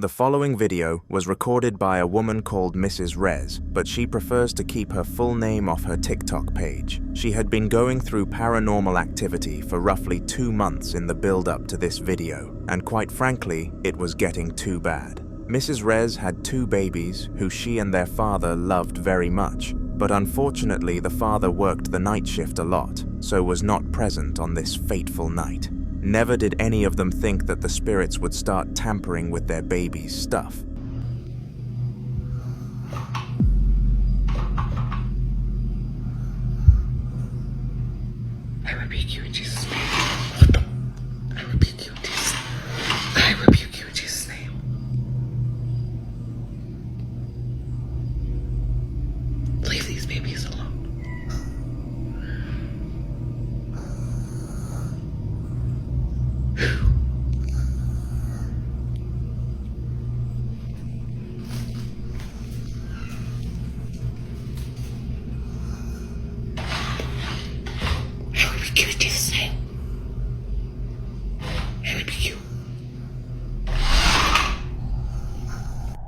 The following video was recorded by a woman called Mrs. Rez, but she prefers to keep her full name off her TikTok page. She had been going through paranormal activity for roughly 2 months in the build-up to this video, and quite frankly, it was getting too bad. Mrs. Rez had 2 babies who she and their father loved very much, but unfortunately the father worked the night shift a lot, so was not present on this fateful night. Never did any of them think that the spirits would start tampering with their baby's stuff. I rebuke you in Jesus' name. What the? I rebuke you in Jesus' name. I rebuke you in Jesus' name. Leave these babies alone.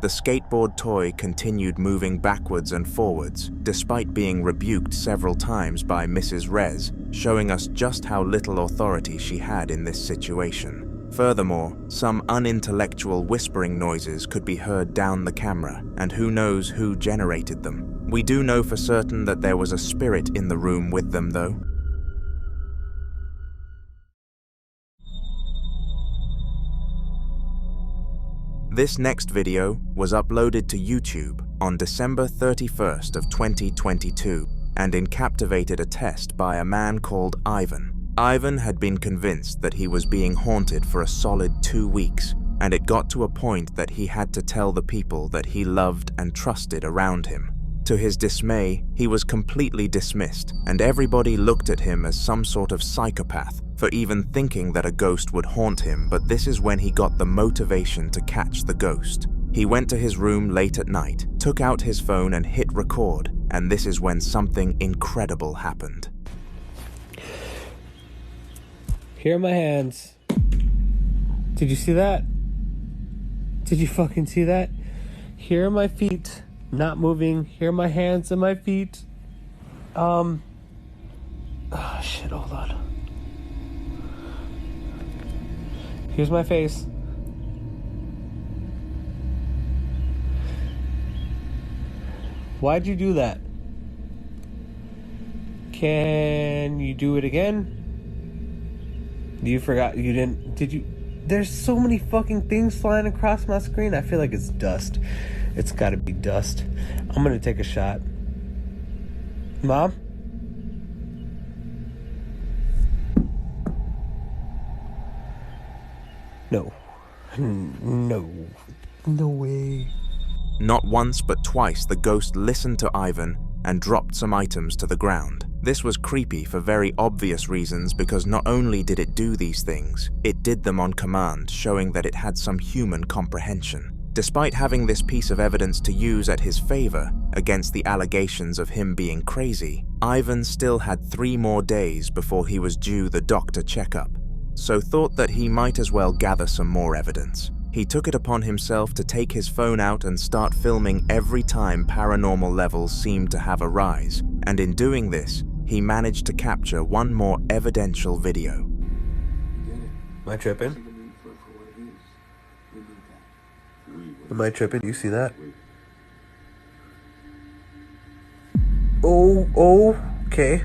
The skateboard toy continued moving backwards and forwards, despite being rebuked several times by Mrs. Rez, showing us just how little authority she had in this situation. Furthermore, some unintellectual whispering noises could be heard down the camera, and who knows who generated them. We do know for certain that there was a spirit in the room with them, though. This next video was uploaded to YouTube on December 31st of 2022 and encaptivated a test by a man called Ivan. Ivan had been convinced that he was being haunted for a solid 2 weeks, and it got to a point that he had to tell the people that he loved and trusted around him. To his dismay, he was completely dismissed, and everybody looked at him as some sort of psychopath for even thinking that a ghost would haunt him. But this is when he got the motivation to catch the ghost. He went to his room late at night, took out his phone and hit record, and this is when something incredible happened. Here are my hands. Did you see that? Did you fucking see that? Here are my feet. Not moving. Here are my hands and my feet. Oh shit, hold on. Here's my face. Why'd you do that? Can you do it again? You forgot, you didn't, did you? There's so many fucking things flying across my screen. I feel like it's dust. It's gotta be dust. I'm gonna take a shot. Mom? No. No way. Not once but twice the ghost listened to Ivan and dropped some items to the ground. This was creepy for very obvious reasons, because not only did it do these things, it did them on command, showing that it had some human comprehension. Despite having this piece of evidence to use at his favor against the allegations of him being crazy, Ivan still had 3 more days before he was due the doctor checkup, so thought that he might as well gather some more evidence. He took it upon himself to take his phone out and start filming every time paranormal levels seemed to have a rise, and in doing this, he managed to capture one more evidential video. Am I tripping? Am I tripping? You see that? Oh, okay.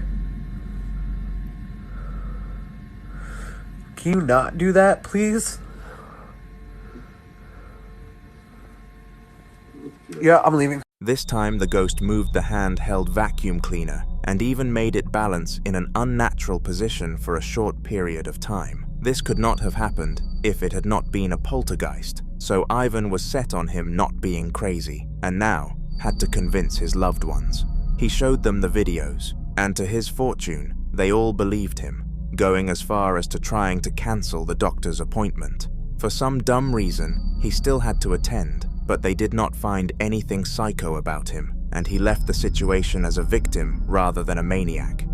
Can you not do that, please? Yeah, I'm leaving. This time the ghost moved the handheld vacuum cleaner and even made it balance in an unnatural position for a short period of time. This could not have happened if it had not been a poltergeist, so Ivan was set on him not being crazy, and now had to convince his loved ones. He showed them the videos, and to his fortune, they all believed him, going as far as to trying to cancel the doctor's appointment. For some dumb reason, he still had to attend, but they did not find anything psycho about him, and he left the situation as a victim rather than a maniac.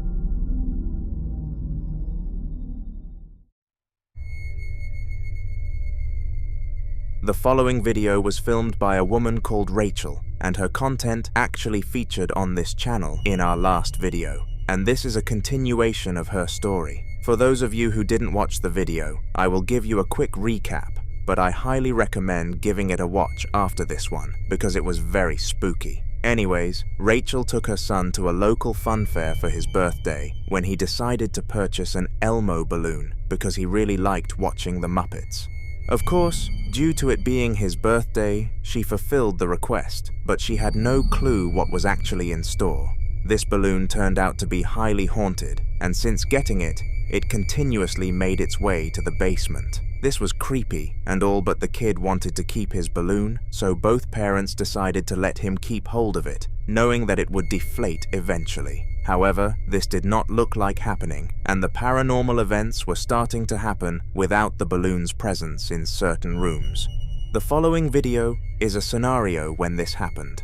The following video was filmed by a woman called Rachel, and her content actually featured on this channel in our last video. And this is a continuation of her story. For those of you who didn't watch the video, I will give you a quick recap, but I highly recommend giving it a watch after this one, because it was very spooky. Anyways, Rachel took her son to a local fun fair for his birthday when he decided to purchase an Elmo balloon because he really liked watching the Muppets. Of course, due to it being his birthday, she fulfilled the request, but she had no clue what was actually in store. This balloon turned out to be highly haunted, and since getting it, it continuously made its way to the basement. This was creepy, and all but the kid wanted to keep his balloon, so both parents decided to let him keep hold of it, knowing that it would deflate eventually. However, this did not look like happening, and the paranormal events were starting to happen without the balloon's presence in certain rooms. The following video is a scenario when this happened.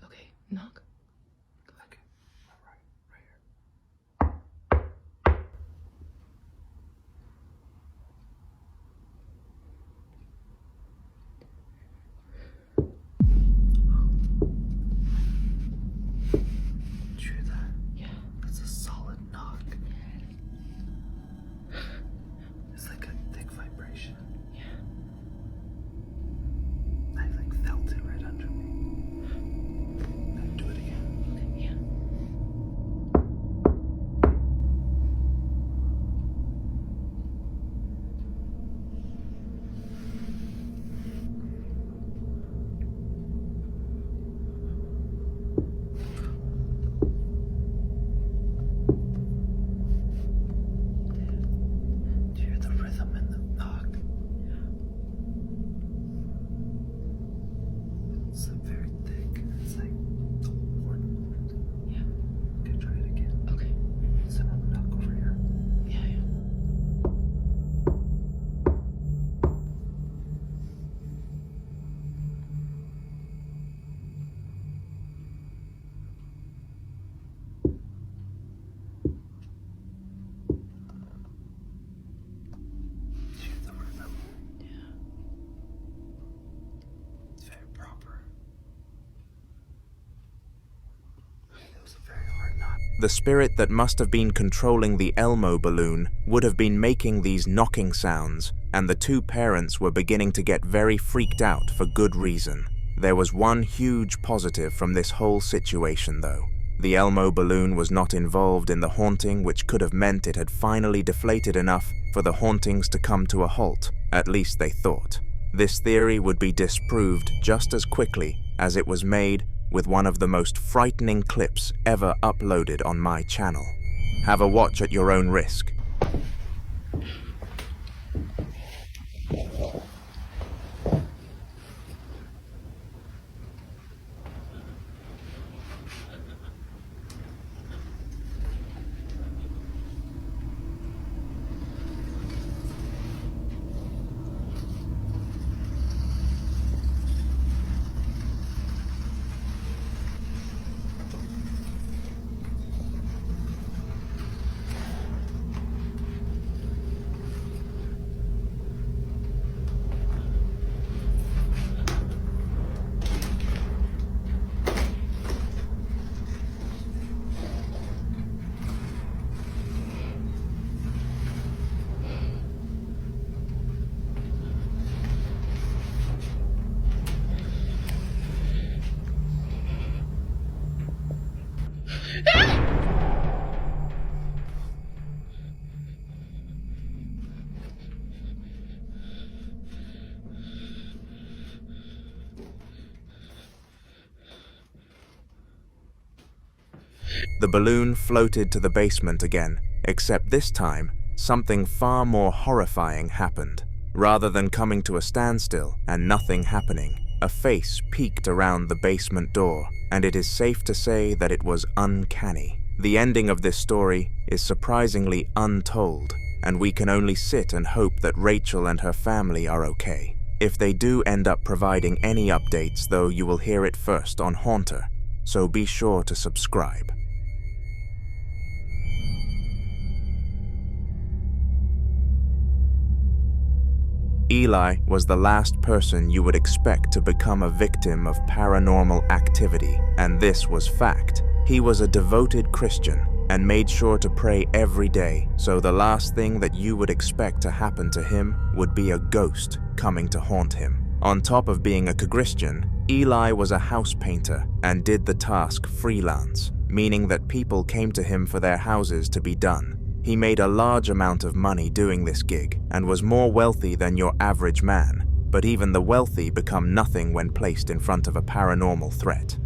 Okay, knock. Okay, right here. Did you hear that? Yeah. That's a solid knock. It's like a thick vibration. Yeah. I felt it right under me. Do it again. Okay, yeah. Do you hear the rhythm in the knock? It's very thick. It's like the ornament. Yeah. Okay, try it again. Okay. Send a knock over here. Yeah, yeah. Do you hear the rhythm? Yeah. It's very proper. It was a very hard knock. The spirit that must have been controlling the Elmo balloon would have been making these knocking sounds, and the two parents were beginning to get very freaked out for good reason. There was one huge positive from this whole situation though. The Elmo balloon was not involved in the haunting, which could have meant it had finally deflated enough for the hauntings to come to a halt, at least they thought. This theory would be disproved just as quickly as it was made with one of the most frightening clips ever uploaded on my channel. Have a watch at your own risk. The balloon floated to the basement again, except this time, something far more horrifying happened. Rather than coming to a standstill and nothing happening, a face peeked around the basement door, and it is safe to say that it was uncanny. The ending of this story is surprisingly untold, and we can only sit and hope that Rachel and her family are okay. If they do end up providing any updates, though, you will hear it first on Haunter, so be sure to subscribe. Eli was the last person you would expect to become a victim of paranormal activity, and this was fact. He was a devoted Christian and made sure to pray every day, so the last thing that you would expect to happen to him would be a ghost coming to haunt him. On top of being a Christian, Eli was a house painter and did the task freelance, meaning that people came to him for their houses to be done. He made a large amount of money doing this gig and was more wealthy than your average man, but even the wealthy become nothing when placed in front of a paranormal threat.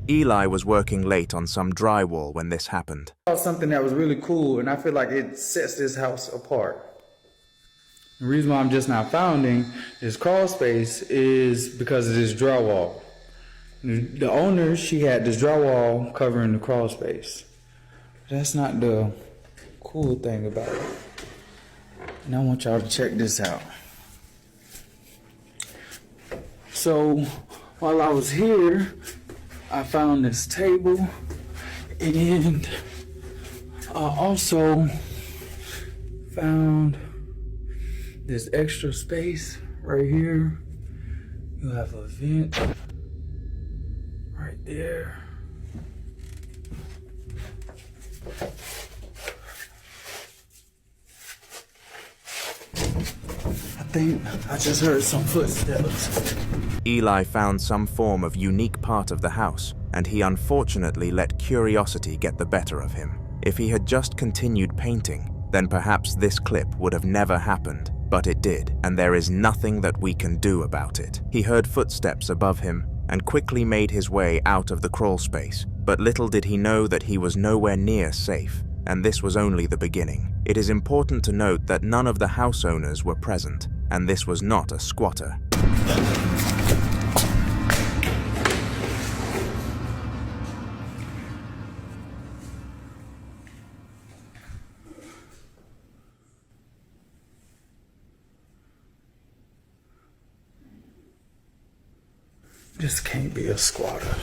Eli was working late on some drywall when this happened. Something that was really cool, and I feel like it sets this house apart. The reason why I'm just not founding this crawl space is because of this drywall. The owner, she had this drywall covering the crawl space. That's not the cool thing about it. And I want y'all to check this out. So while I was here, I found this table, and I also found this extra space right here. You have a vent right there. I think I just heard some footsteps. Eli found some form of unique part of the house, and he unfortunately let curiosity get the better of him. If he had just continued painting, then perhaps this clip would have never happened, but it did, and there is nothing that we can do about it. He heard footsteps above him and quickly made his way out of the crawl space, but little did he know that he was nowhere near safe, and this was only the beginning. It is important to note that none of the house owners were present, and this was not a squatter. This can't be a squatter.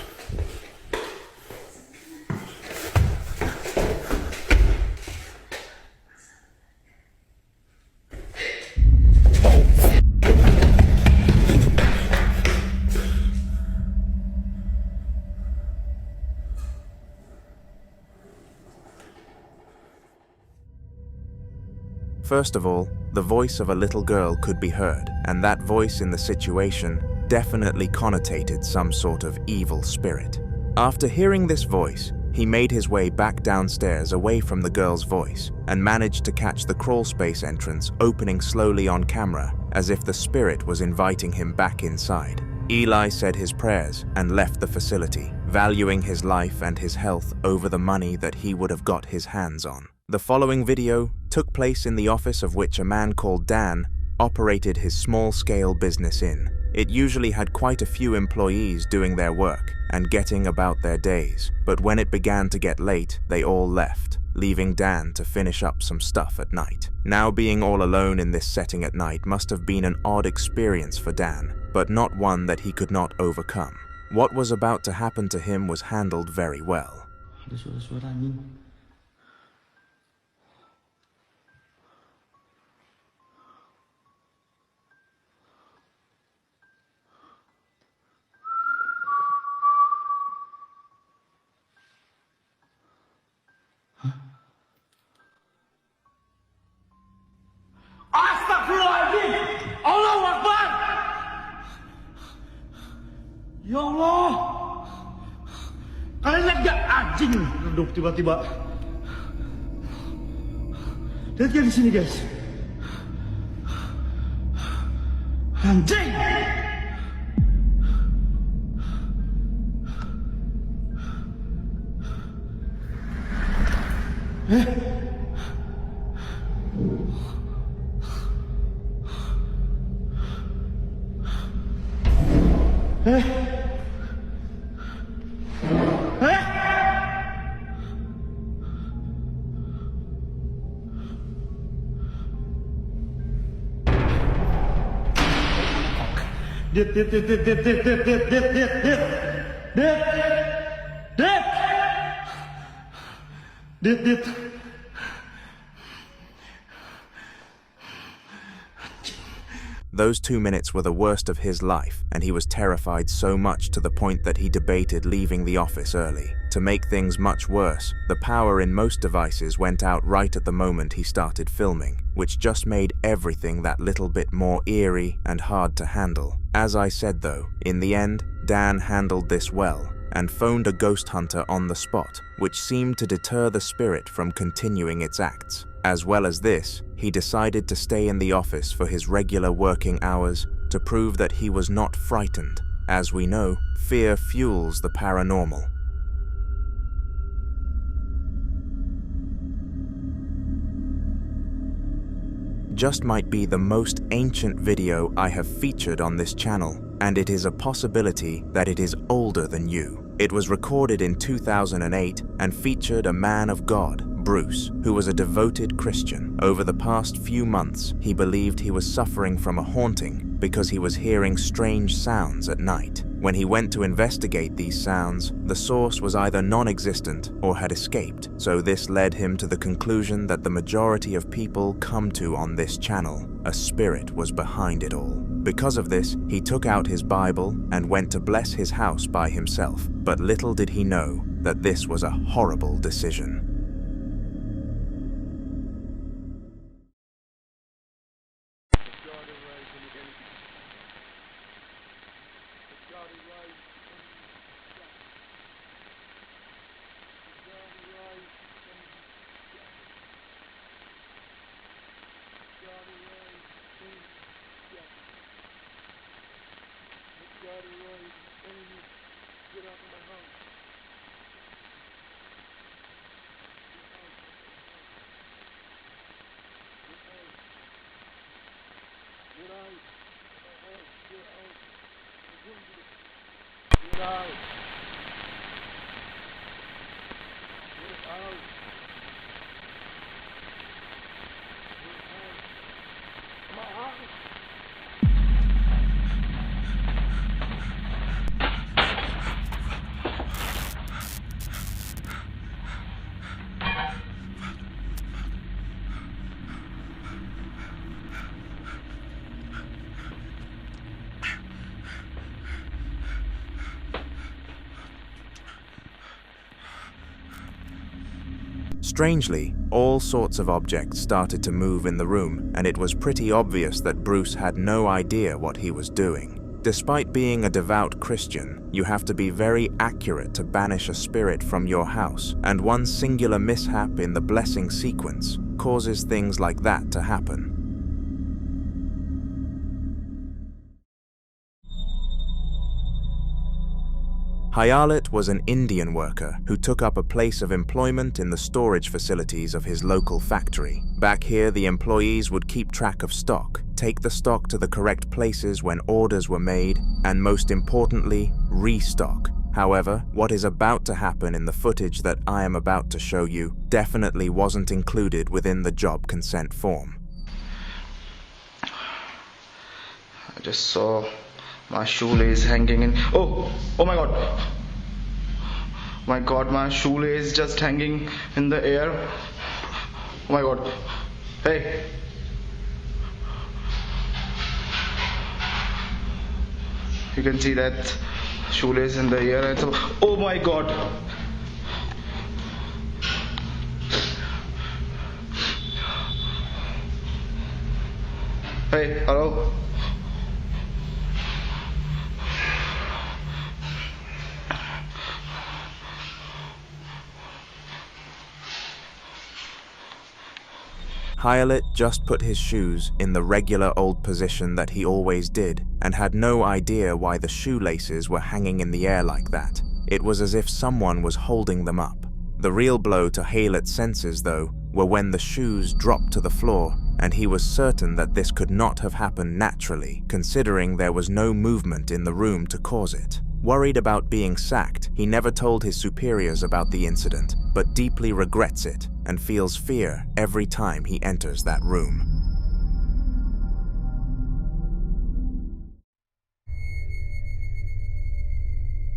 First of all, the voice of a little girl could be heard, and that voice in the situation definitely connotated some sort of evil spirit. After hearing this voice, he made his way back downstairs away from the girl's voice and managed to catch the crawl space entrance opening slowly on camera, as if the spirit was inviting him back inside. Eli said his prayers and left the facility, valuing his life and his health over the money that he would have got his hands on. The following video took place in the office of which a man called Dan operated his small-scale business in. It usually had quite a few employees doing their work and getting about their days, but when it began to get late, they all left, leaving Dan to finish up some stuff at night. Now being all alone in this setting at night must have been an odd experience for Dan, but not one that he could not overcome. What was about to happen to him was handled very well. Ada suara-suara anjing. Astagfirullahaladzim! Allahu Akbar! Ya Allah! Kalian lihat gak anjing redup tiba-tiba? Lihat ya di sini guys. Anjing! Dit. Those 2 minutes were the worst of his life, and he was terrified so much to the point that he debated leaving the office early. To make things much worse, the power in most devices went out right at the moment he started filming, which just made everything that little bit more eerie and hard to handle. As I said though, in the end, Dan handled this well, and phoned a ghost hunter on the spot, which seemed to deter the spirit from continuing its acts. As well as this, he decided to stay in the office for his regular working hours to prove that he was not frightened. As we know, fear fuels the paranormal. Just might be the most ancient video I have featured on this channel, and it is a possibility that it is older than you. It was recorded in 2008 and featured a man of God, Bruce, who was a devoted Christian. Over the past few months, he believed he was suffering from a haunting because he was hearing strange sounds at night. When he went to investigate these sounds, the source was either non-existent or had escaped, so this led him to the conclusion that the majority of people come to on this channel, a spirit was behind it all. Because of this, he took out his Bible and went to bless his house by himself, but little did he know that this was a horrible decision. Strangely, all sorts of objects started to move in the room, and it was pretty obvious that Bruce had no idea what he was doing. Despite being a devout Christian, you have to be very accurate to banish a spirit from your house, and one singular mishap in the blessing sequence causes things like that to happen. Hayalet was an Indian worker who took up a place of employment in the storage facilities of his local factory. Back here, the employees would keep track of stock, take the stock to the correct places when orders were made, and most importantly, restock. However, what is about to happen in the footage that I am about to show you definitely wasn't included within the job consent form. I just saw my shoelace hanging in. Oh my god. My god, my shoelace just hanging in the air. Oh my god. Hey. You can see that shoelace in the air. Oh my god. Hey, hello. Hayalet just put his shoes in the regular old position that he always did, and had no idea why the shoelaces were hanging in the air like that. It was as if someone was holding them up. The real blow to Hayalet's senses, though, were when the shoes dropped to the floor, and he was certain that this could not have happened naturally, considering there was no movement in the room to cause it. Worried about being sacked, he never told his superiors about the incident, but deeply regrets it and feels fear every time he enters that room.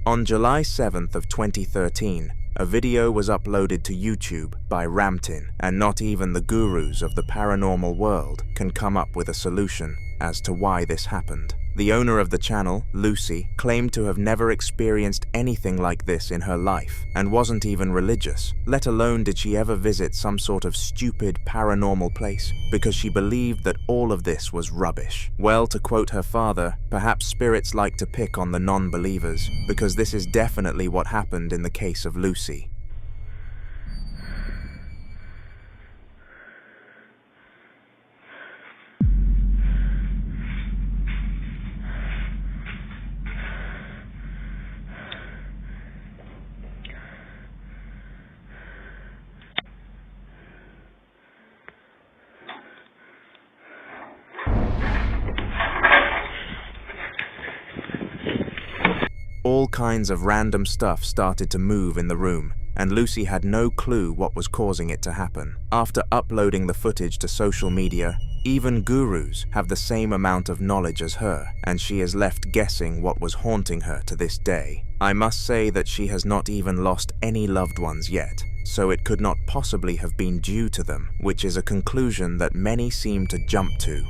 On July 7th of 2013, a video was uploaded to YouTube by Ramtin, and not even the gurus of the paranormal world can come up with a solution, as to why this happened. The owner of the channel, Lucy, claimed to have never experienced anything like this in her life and wasn't even religious, let alone did she ever visit some sort of stupid paranormal place, because she believed that all of this was rubbish. Well, to quote her father, perhaps spirits like to pick on the non-believers, because this is definitely what happened in the case of Lucy. All kinds of random stuff started to move in the room, and Lucy had no clue what was causing it to happen. After uploading the footage to social media, even gurus have the same amount of knowledge as her, and she is left guessing what was haunting her to this day. I must say that she has not even lost any loved ones yet, so it could not possibly have been due to them, which is a conclusion that many seem to jump to.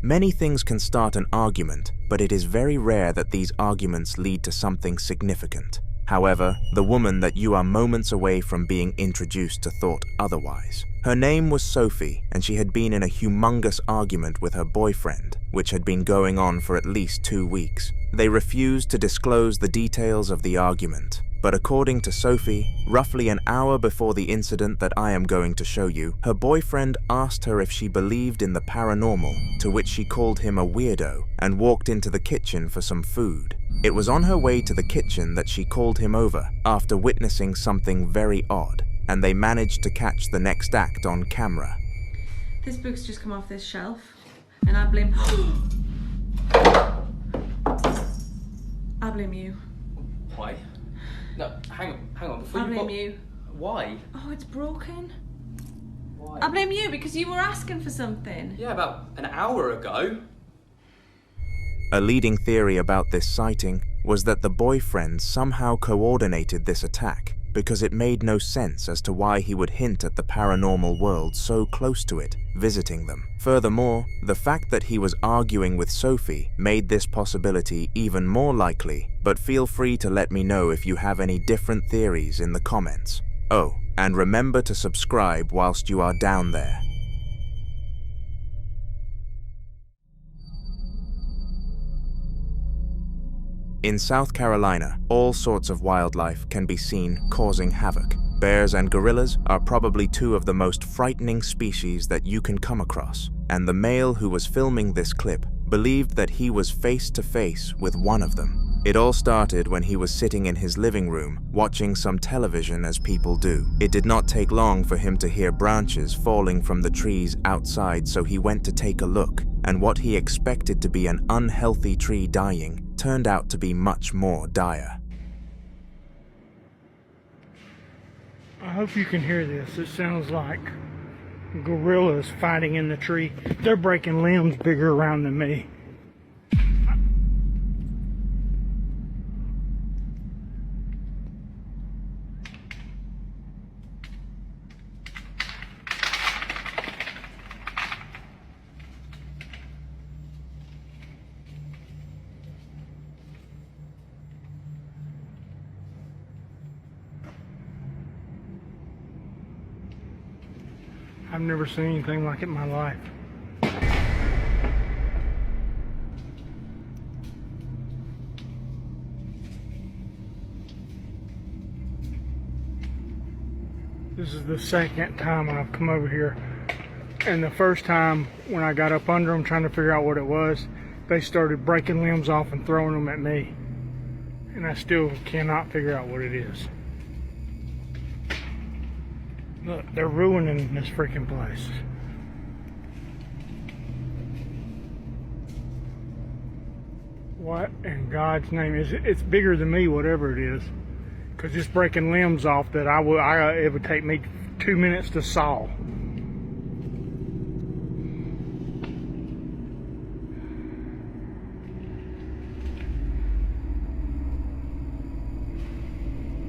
Many things can start an argument, but it is very rare that these arguments lead to something significant. However, the woman that you are moments away from being introduced to thought otherwise. Her name was Sophie, and she had been in a humongous argument with her boyfriend, which had been going on for at least 2 weeks. They refused to disclose the details of the argument, but according to Sophie, roughly an hour before the incident that I am going to show you, her boyfriend asked her if she believed in the paranormal, to which she called him a weirdo and walked into the kitchen for some food. It was on her way to the kitchen that she called him over after witnessing something very odd, and they managed to catch the next act on camera. This book's just come off this shelf, and I blame... I blame you. Why? No, hang on. Before I blame you. Why? Oh, it's broken. Why? I blame you because you were asking for something. Yeah, about an hour ago. A leading theory about this sighting was that the boyfriend somehow coordinated this attack, because it made no sense as to why he would hint at the paranormal world so close to it, visiting them. Furthermore, the fact that he was arguing with Sophie made this possibility even more likely, but feel free to let me know if you have any different theories in the comments. Oh, and remember to subscribe whilst you are down there. In South Carolina, all sorts of wildlife can be seen causing havoc. Bears and gorillas are probably two of the most frightening species that you can come across, and the male who was filming this clip believed that he was face to face with one of them. It all started when he was sitting in his living room watching some television as people do. It did not take long for him to hear branches falling from the trees outside, so he went to take a look, and what he expected to be an unhealthy tree dying turned out to be much more dire. I hope you can hear this. It sounds like gorillas fighting in the tree. They're breaking limbs bigger around than me. I've never seen anything like it in my life. This is the second time I've come over here. And the first time when I got up under them trying to figure out what it was, they started breaking limbs off and throwing them at me. And I still cannot figure out what it is. Look, they're ruining this freaking place. What in God's name is it? It's bigger than me, whatever it is. Because it's breaking limbs off that it would take me 2 minutes to saw.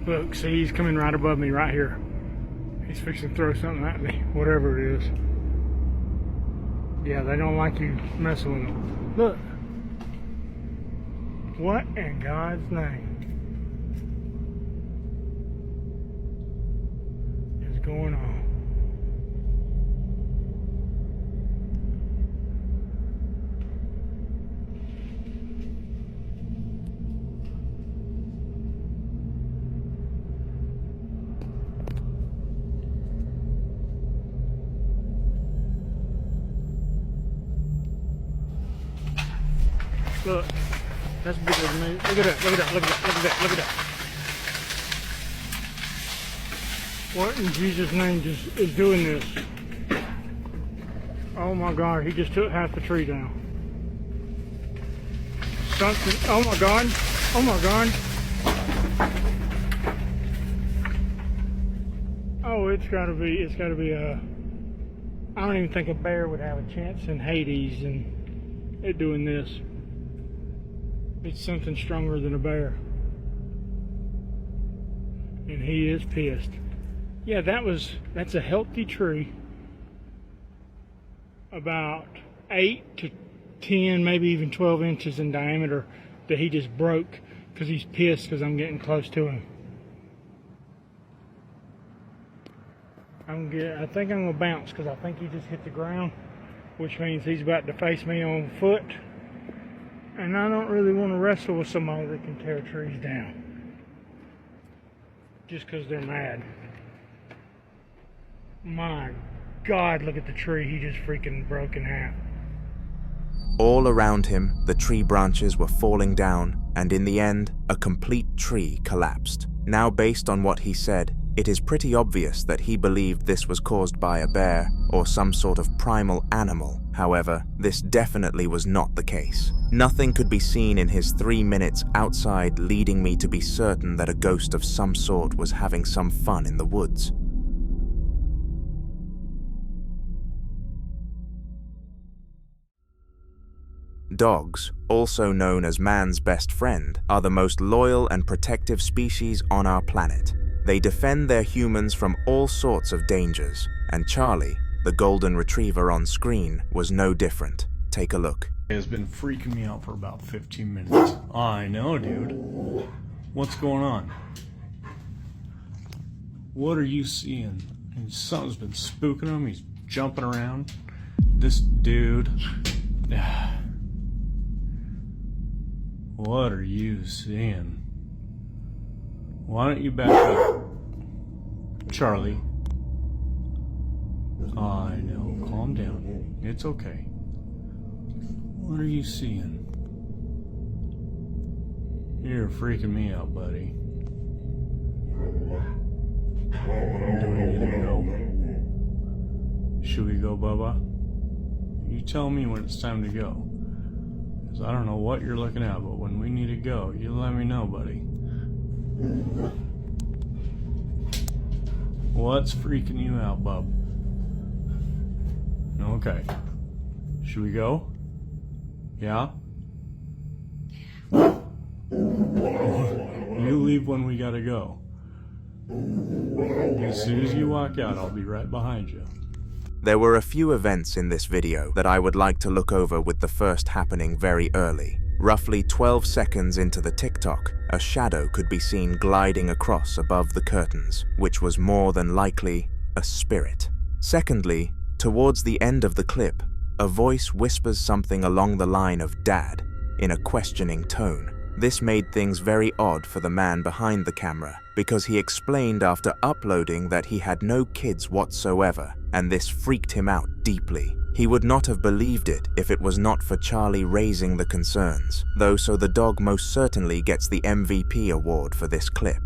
Look, see, he's coming right above me right here. He's fixing to throw something at me, whatever it is. Yeah, they don't like you messing with them. Look. What in God's name is going on? Look, that's bigger than me. Look at that, look at that, look at that, look at that, look at that. What in Jesus' name just is doing this? Oh my God, he just took half the tree down. Something, oh my God, oh my God. Oh, it's gotta be a, I don't even think a bear would have a chance in Hades and it doing this. It's something stronger than a bear. And he is pissed. Yeah, that's a healthy tree. About 8 to 10, maybe even 12 inches in diameter that he just broke because he's pissed because I'm getting close to him. I think I'm gonna bounce because I think he just hit the ground, which means he's about to face me on foot. And I don't really want to wrestle with somebody that can tear trees down. Just because they're mad. My God, look at the tree he just freaking broke in half. All around him, the tree branches were falling down, and in the end, a complete tree collapsed. Now, based on what he said, it is pretty obvious that he believed this was caused by a bear or some sort of primal animal. However, this definitely was not the case. Nothing could be seen in his 3 minutes outside, leading me to be certain that a ghost of some sort was having some fun in the woods. Dogs, also known as man's best friend, are the most loyal and protective species on our planet. They defend their humans from all sorts of dangers, and Charlie, the golden retriever on screen, was no different. Take a look. It has been freaking me out for about 15 minutes. I know, dude. What's going on? What are you seeing? Something's been spooking him. He's jumping around. This dude. What are you seeing? Why don't you back up? Charlie. I know. Calm down. It's okay. What are you seeing? You're freaking me out, buddy. Do we need to go? Should we go, Bubba? You tell me when it's time to go. Because I don't know what you're looking at, but when we need to go, you let me know, buddy. What's freaking you out, bub? Okay. Should we go? Yeah? You leave when we gotta go. As soon as you walk out, I'll be right behind you. There were a few events in this video that I would like to look over, with the first happening very early. Roughly 12 seconds into the TikTok, a shadow could be seen gliding across above the curtains, which was more than likely a spirit. Secondly, towards the end of the clip, a voice whispers something along the line of "Dad" in a questioning tone. This made things very odd for the man behind the camera, because he explained after uploading that he had no kids whatsoever, and this freaked him out deeply. He would not have believed it if it was not for Charlie raising the concerns, though, so the dog most certainly gets the MVP award for this clip.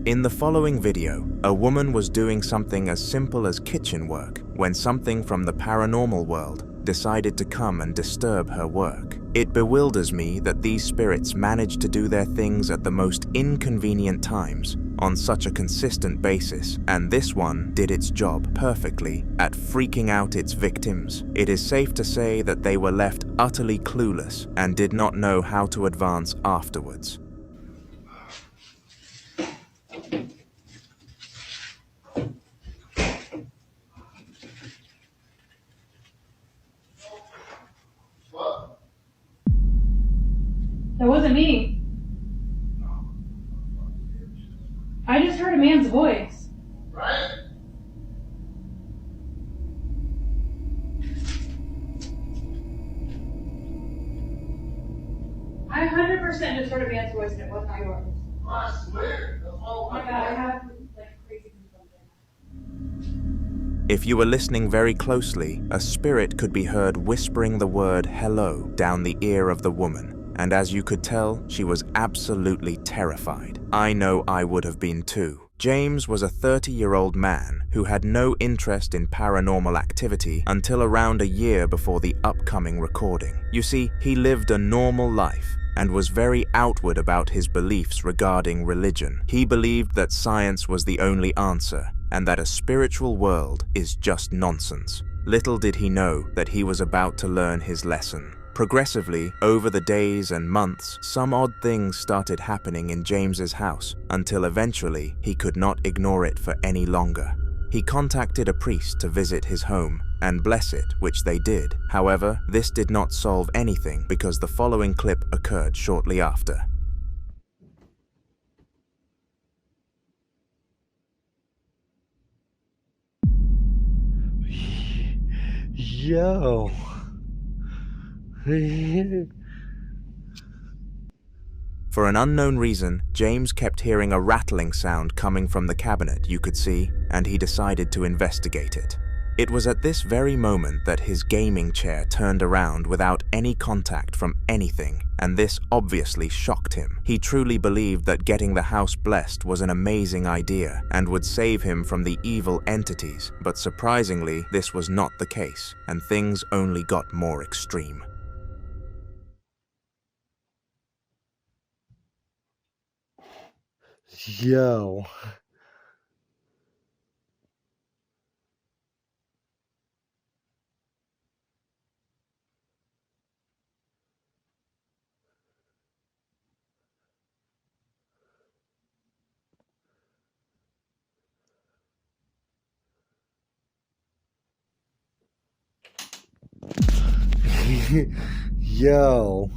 In the following video, a woman was doing something as simple as kitchen work when something from the paranormal world decided to come and disturb her work. It bewilders me that these spirits manage to do their things at the most inconvenient times on such a consistent basis, and this one did its job perfectly at freaking out its victims. It is safe to say that they were left utterly clueless and did not know how to advance afterwards. That wasn't me. I just heard a man's voice. Right? I 100% just heard a man's voice and it wasn't yours. I swear. Oh my God, I have like crazy something. If you were listening very closely, a spirit could be heard whispering the word hello down the ear of the woman. And as you could tell, she was absolutely terrified. I know I would have been too. James was a 30-year-old man who had no interest in paranormal activity until around a year before the upcoming recording. You see, he lived a normal life and was very outward about his beliefs regarding religion. He believed that science was the only answer and that a spiritual world is just nonsense. Little did he know that he was about to learn his lesson. Progressively, over the days and months, some odd things started happening in James's house until eventually he could not ignore it for any longer. He contacted a priest to visit his home and bless it, which they did. However, this did not solve anything because the following clip occurred shortly after. Yo. For an unknown reason, James kept hearing a rattling sound coming from the cabinet you could see, and he decided to investigate it. It was at this very moment that his gaming chair turned around without any contact from anything, and this obviously shocked him. He truly believed that getting the house blessed was an amazing idea and would save him from the evil entities, but surprisingly, this was not the case, and things only got more extreme. Yo. Yo.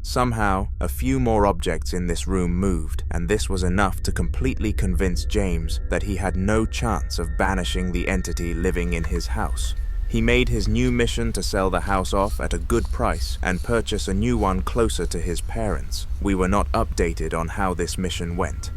Somehow, a few more objects in this room moved, and this was enough to completely convince James that he had no chance of banishing the entity living in his house. He made his new mission to sell the house off at a good price and purchase a new one closer to his parents. We were not updated on how this mission went.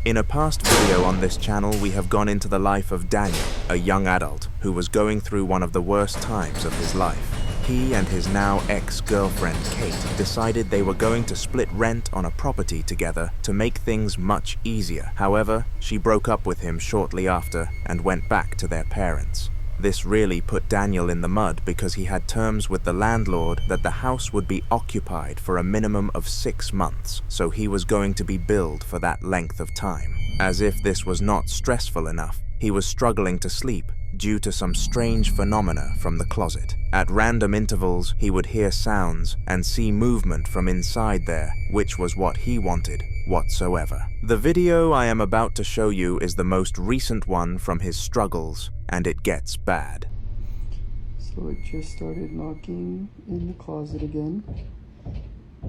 In a past video on this channel, we have gone into the life of Daniel, a young adult who was going through one of the worst times of his life. He and his now ex-girlfriend Kate decided they were going to split rent on a property together to make things much easier. However, she broke up with him shortly after and went back to their parents. This really put Daniel in the mud because he had terms with the landlord that the house would be occupied for a minimum of 6 months, so he was going to be billed for that length of time. As if this was not stressful enough, he was struggling to sleep due to some strange phenomena from the closet. At random intervals, he would hear sounds and see movement from inside there, which was what he wanted whatsoever. The video I am about to show you is the most recent one from his struggles, and it gets bad. So it just started knocking in the closet again,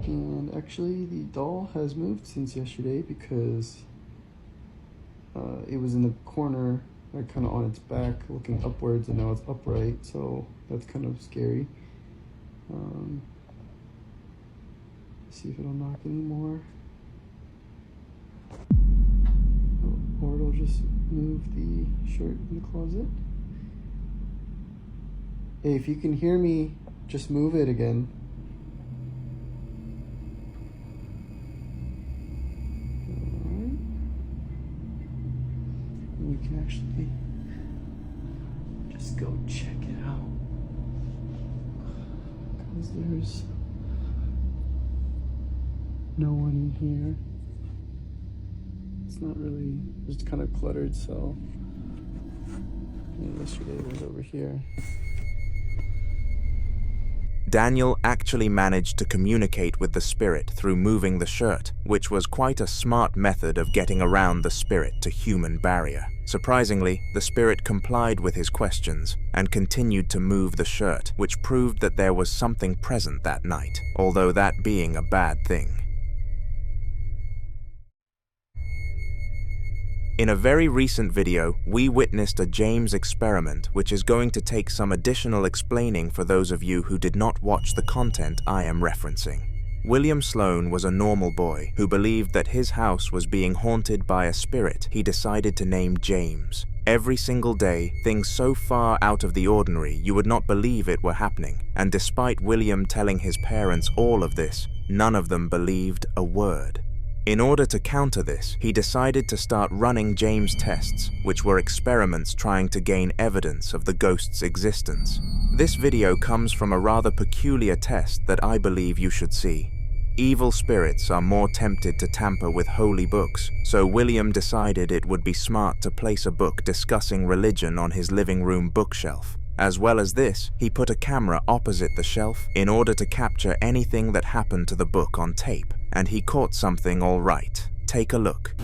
and actually the doll has moved since yesterday because it was in the corner, kind of on its back looking upwards, and now it's upright, so that's kind of scary. See if it'll knock anymore. just move the shirt in the closet. Hey, if you can hear me, just move it again. Alright. We can actually just go check it out. Because there's no one in here. It's not really, it's kind of cluttered, so yesterday was over here. Daniel actually managed to communicate with the spirit through moving the shirt, which was quite a smart method of getting around the spirit to human barrier. Surprisingly, the spirit complied with his questions and continued to move the shirt, which proved that there was something present that night, although that being a bad thing. In a very recent video, we witnessed a James experiment which is going to take some additional explaining for those of you who did not watch the content I am referencing. William Sloane was a normal boy who believed that his house was being haunted by a spirit he decided to name James. Every single day, things so far out of the ordinary you would not believe it were happening, and despite William telling his parents all of this, none of them believed a word. In order to counter this, he decided to start running James tests, which were experiments trying to gain evidence of the ghost's existence. This video comes from a rather peculiar test that I believe you should see. Evil spirits are more tempted to tamper with holy books, so William decided it would be smart to place a book discussing religion on his living room bookshelf. As well as this, he put a camera opposite the shelf in order to capture anything that happened to the book on tape, and he caught something all right. Take a look.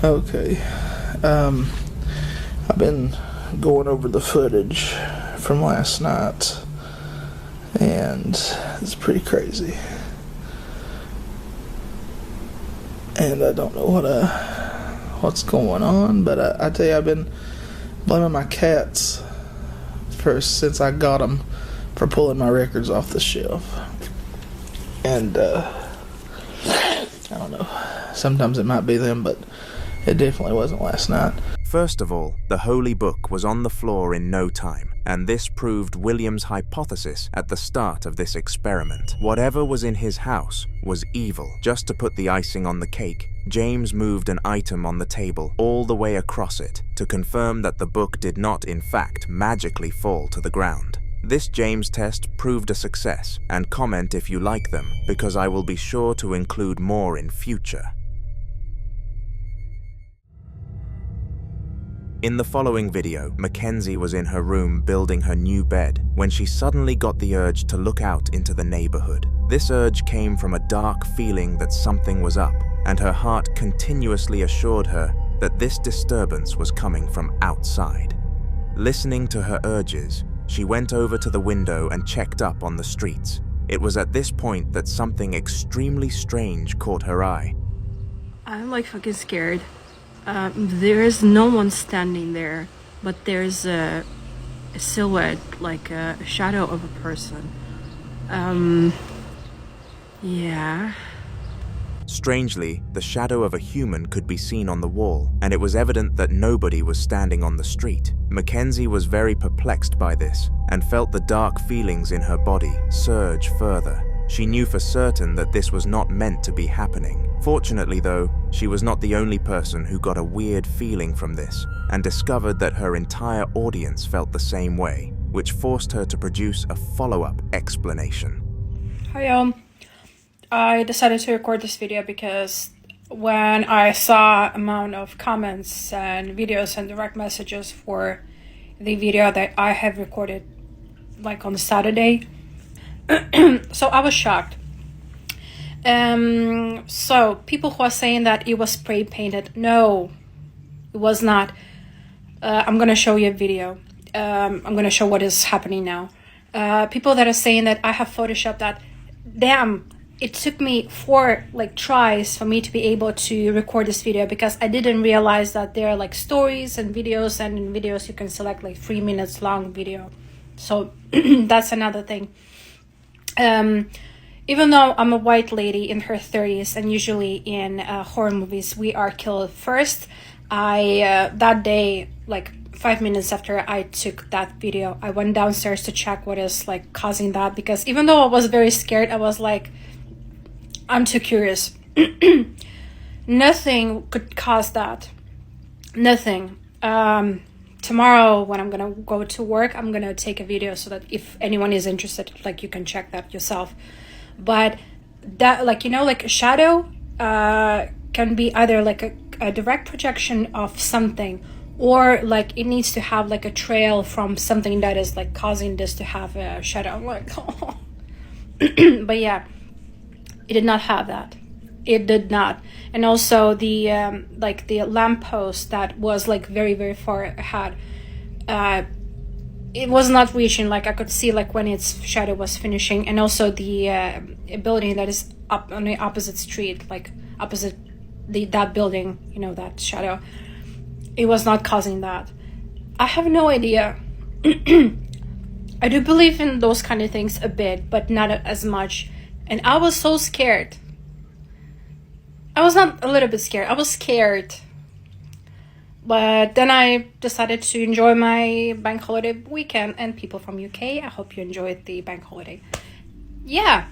Okay, I've been going over the footage from last night, and it's pretty crazy. And I don't know what's going on, but I tell you, I've been blaming my cats since I got them for pulling my records off the shelf. And I don't know, sometimes it might be them, but it definitely wasn't last night. First of all, the holy book was on the floor in no time, and this proved William's hypothesis at the start of this experiment. Whatever was in his house was evil. Just to put the icing on the cake, James moved an item on the table all the way across it to confirm that the book did not, in fact, magically fall to the ground. This James test proved a success, and comment if you like them, because I will be sure to include more in future. In the following video, McKenzie was in her room building her new bed when she suddenly got the urge to look out into the neighborhood. This urge came from a dark feeling that something was up, and her heart continuously assured her that this disturbance was coming from outside. Listening to her urges, she went over to the window and checked up on the streets. It was at this point that something extremely strange caught her eye. I'm like fucking scared. There is no one standing there, but there's a silhouette, like a shadow of a person. Yeah. Strangely, the shadow of a human could be seen on the wall, and it was evident that nobody was standing on the street. McKenzie was very perplexed by this, and felt the dark feelings in her body surge further. She knew for certain that this was not meant to be happening. Fortunately though, she was not the only person who got a weird feeling from this. and discovered that her entire audience felt the same way, which forced her to produce a follow-up explanation. Hi, I decided to record this video because when I saw amount of comments and videos and direct messages for the video that I have recorded like on Saturday, so I was shocked. So people who are saying that it was spray painted, no, it was not. I'm gonna show you a video. I'm gonna show what is happening now. People that are saying that I have photoshopped that, damn, it took me 4 tries for me to be able to record this video, because I didn't realize that there are like stories and videos, and in videos you can select like 3 minutes long video. So that's another thing. Even though I'm a white lady in her 30s, and usually in horror movies we are killed first, I that day, like 5 minutes after I took that video, I went downstairs to check what is like causing that, because even though I was very scared, I was like, I'm too curious. Nothing could cause that. Nothing. Tomorrow when I'm gonna go to work, I'm gonna take a video so that if anyone is interested, like you can check that yourself. But that, like, you know, like a shadow can be either like a direct projection of something, or like it needs to have like a trail from something that is like causing this to have a shadow. I'm like, oh. But yeah, it did not have that. It did not. And also the like the lamppost that was like very, very far ahead, it was not reaching, like I could see like when its shadow was finishing. And also the building that is up on the opposite street, like opposite that building, you know, that shadow, it was not causing that. I have no idea. I do believe in those kind of things a bit, but not as much. And I was so scared. I was not a little bit scared, I was scared. But then I decided to enjoy my bank holiday weekend. And people from UK, I hope you enjoyed the bank holiday. Yeah.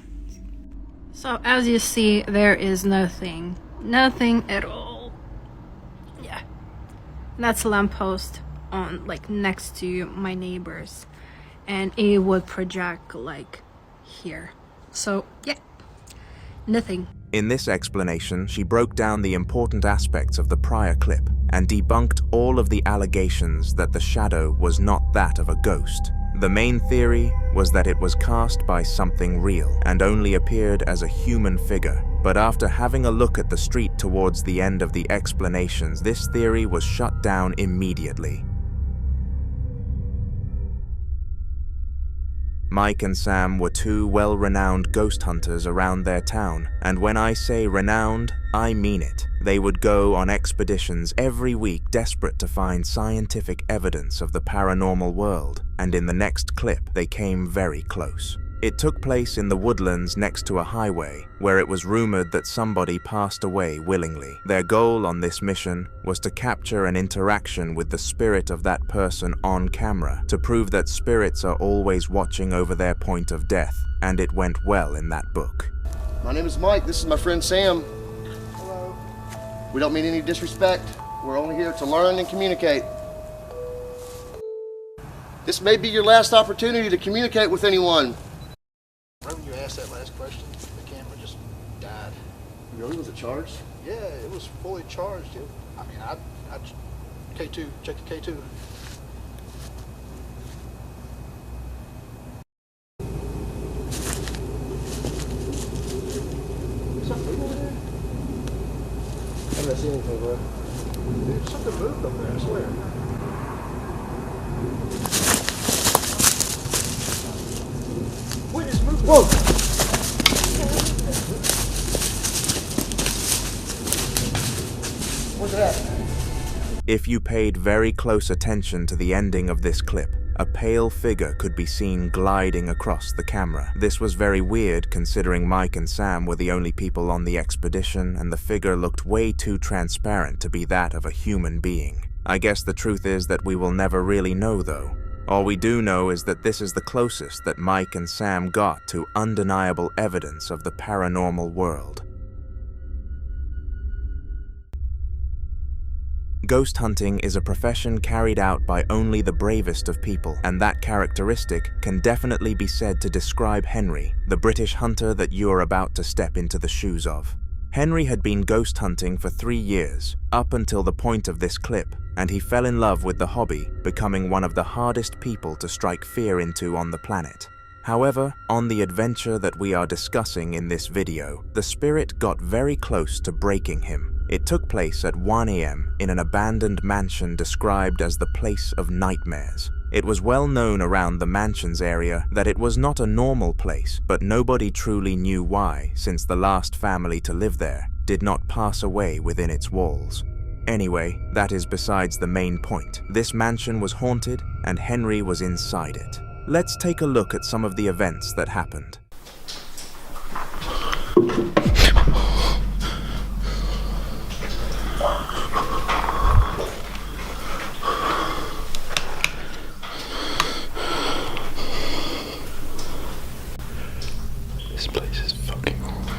So as you see, there is nothing. Nothing at all. Yeah. That's a lamppost on like next to my neighbors. And it would project like here. So yeah. Nothing. In this explanation, she broke down the important aspects of the prior clip and debunked all of the allegations that the shadow was not that of a ghost. The main theory was that it was cast by something real and only appeared as a human figure. But after having a look at the street towards the end of the explanations, this theory was shut down immediately. Mike and Sam were 2 well-renowned ghost hunters around their town, and when I say renowned, I mean it. They would go on expeditions every week, desperate to find scientific evidence of the paranormal world, and in the next clip, they came very close. It took place in the woodlands next to a highway, where it was rumored that somebody passed away willingly. Their goal on this mission was to capture an interaction with the spirit of that person on camera, to prove that spirits are always watching over their point of death, and it went well in that book. My name is Mike, this is my friend Sam. Hello. We don't mean any disrespect, we're only here to learn and communicate. This may be your last opportunity to communicate with anyone. When you asked that last question, the camera just died. Really? Was it charged? Yeah, it was fully charged. I mean, I K2, check the K2. Something over there? I haven't seen anything, bro. Dude, something moved over there, I swear. Wait, it's moving. Whoa! Where's it at? If you paid very close attention to the ending of this clip, a pale figure could be seen gliding across the camera. This was very weird considering Mike and Sam were the only people on the expedition, and the figure looked way too transparent to be that of a human being. I guess the truth is that we will never really know though. All we do know is that this is the closest that Mike and Sam got to undeniable evidence of the paranormal world. Ghost hunting is a profession carried out by only the bravest of people, and that characteristic can definitely be said to describe Henry, the British hunter that you are about to step into the shoes of. Henry had been ghost hunting for 3 years, up until the point of this clip, and he fell in love with the hobby, becoming one of the hardest people to strike fear into on the planet. However, on the adventure that we are discussing in this video, the spirit got very close to breaking him. It took place at 1 a.m. in an abandoned mansion described as the place of nightmares. It was well known around the mansion's area that it was not a normal place, but nobody truly knew why, since the last family to live there did not pass away within its walls. Anyway, that is besides the main point. This mansion was haunted, and Henry was inside it. Let's take a look at some of the events that happened. This place is fucking horrible.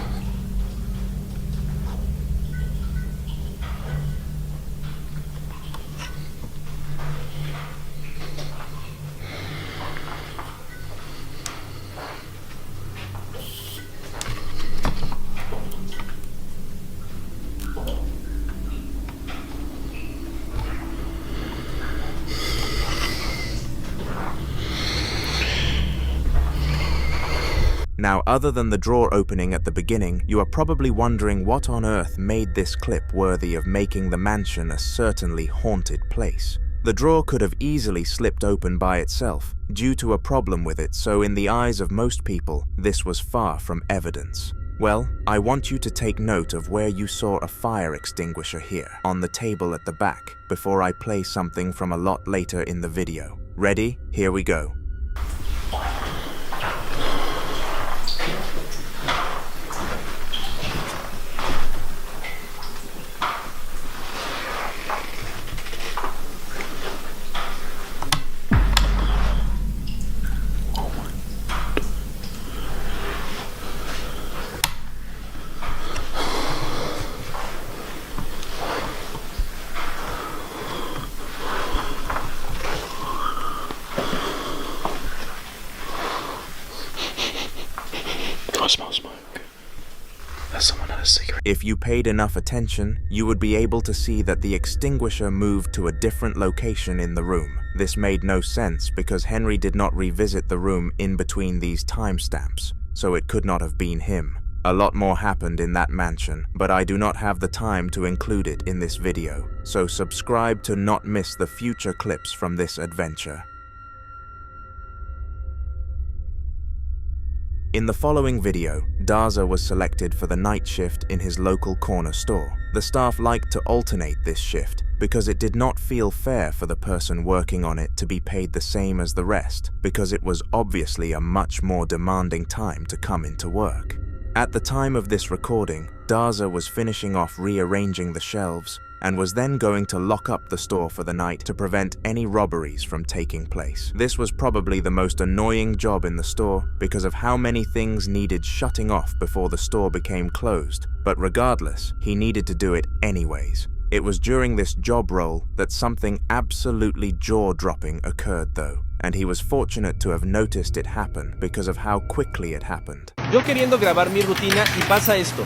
Now, other than the drawer opening at the beginning, you are probably wondering what on earth made this clip worthy of making the mansion a certainly haunted place. The drawer could have easily slipped open by itself, due to a problem with it, so in the eyes of most people, this was far from evidence. Well, I want you to take note of where you saw a fire extinguisher here, on the table at the back, before I play something from a lot later in the video. Ready? Here we go. If you paid enough attention, you would be able to see that the extinguisher moved to a different location in the room. This made no sense because Henry did not revisit the room in between these timestamps, so it could not have been him. A lot more happened in that mansion, but I do not have the time to include it in this video, so subscribe to not miss the future clips from this adventure. In the following video, Daza was selected for the night shift in his local corner store. The staff liked to alternate this shift because it did not feel fair for the person working on it to be paid the same as the rest, because it was obviously a much more demanding time to come into work. At the time of this recording, Daza was finishing off rearranging the shelves and was then going to lock up the store for the night to prevent any robberies from taking place. This was probably the most annoying job in the store because of how many things needed shutting off before the store became closed, but regardless, he needed to do it anyways. It was during this job role that something absolutely jaw-dropping occurred though, and he was fortunate to have noticed it happen because of how quickly it happened. Yo queriendo grabar mi rutina y pasa esto.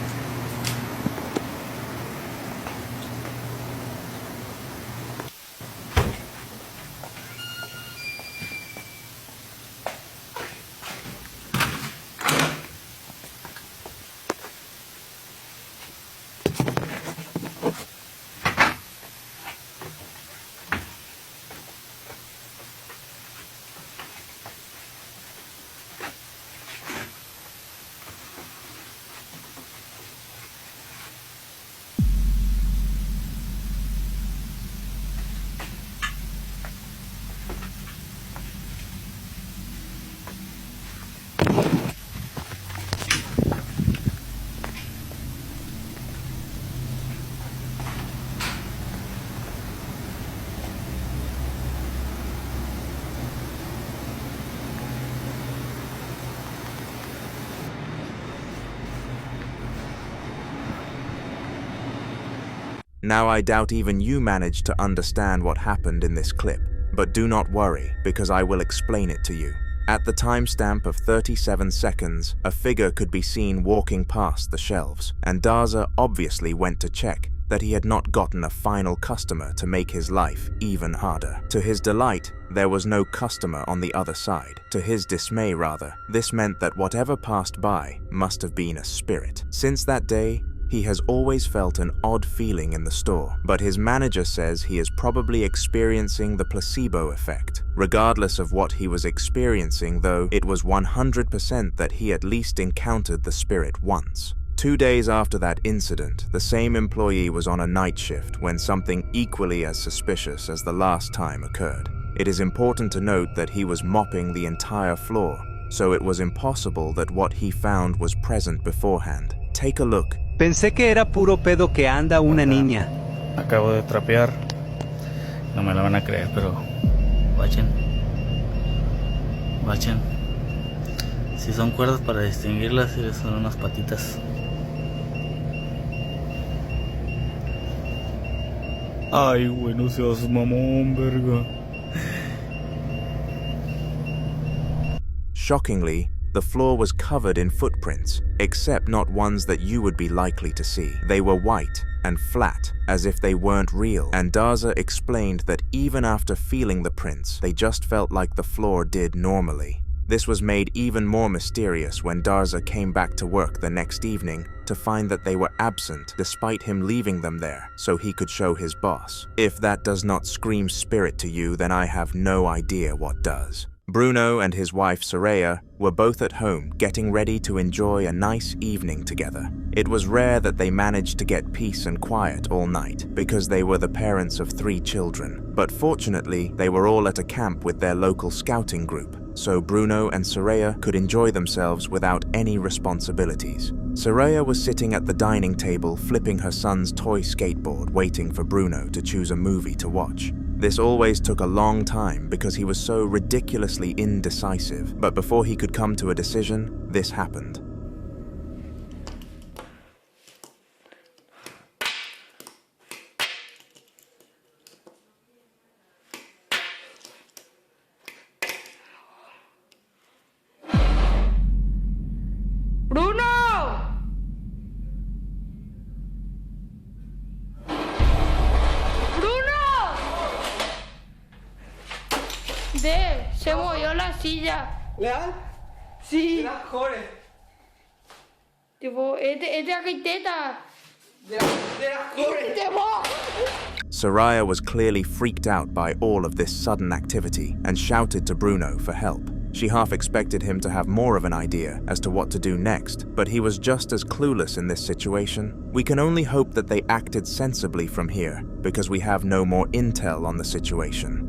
Now I doubt even you managed to understand what happened in this clip, but do not worry because I will explain it to you. At the timestamp of 37 seconds, a figure could be seen walking past the shelves, and Daza obviously went to check that he had not gotten a final customer to make his life even harder. To his delight, there was no customer on the other side. To his dismay, rather, this meant that whatever passed by must have been a spirit. Since that day, he has always felt an odd feeling in the store, but his manager says he is probably experiencing the placebo effect. Regardless of what he was experiencing, though, it was 100% that he at least encountered the spirit once. 2 days after that incident, the same employee was on a night shift when something equally as suspicious as the last time occurred. It is important to note that he was mopping the entire floor, so it was impossible that what he found was present beforehand. Take a look. Pensé que era puro pedo que anda una niña. Acabo de trapear. No me la van a creer, pero bachen. Si son cuerdas para distinguirlas, si son unas patitas. Ay, güey, no seas mamón, verga. Shockingly, the floor was covered in footprints, except not ones that you would be likely to see. They were white and flat, as if they weren't real, and Daza explained that even after feeling the prints, they just felt like the floor did normally. This was made even more mysterious when Daza came back to work the next evening to find that they were absent despite him leaving them there so he could show his boss. If that does not scream spirit to you, then I have no idea what does. Bruno and his wife Serea were both at home getting ready to enjoy a nice evening together. It was rare that they managed to get peace and quiet all night because they were the parents of 3 children. But fortunately, they were all at a camp with their local scouting group, so Bruno and Serea could enjoy themselves without any responsibilities. Serea was sitting at the dining table flipping her son's toy skateboard, waiting for Bruno to choose a movie to watch. This always took a long time because he was so ridiculously indecisive, but before he could come to a decision, this happened. Se movió la silla. ¿Leal? Sí. Era Jorge. Tipo, este arquiteta. De la Jorge. Serea was clearly freaked out by all of this sudden activity and shouted to Bruno for help. She half expected him to have more of an idea as to what to do next, but he was just as clueless in this situation. We can only hope that they acted sensibly from here, because we have no more intel on the situation.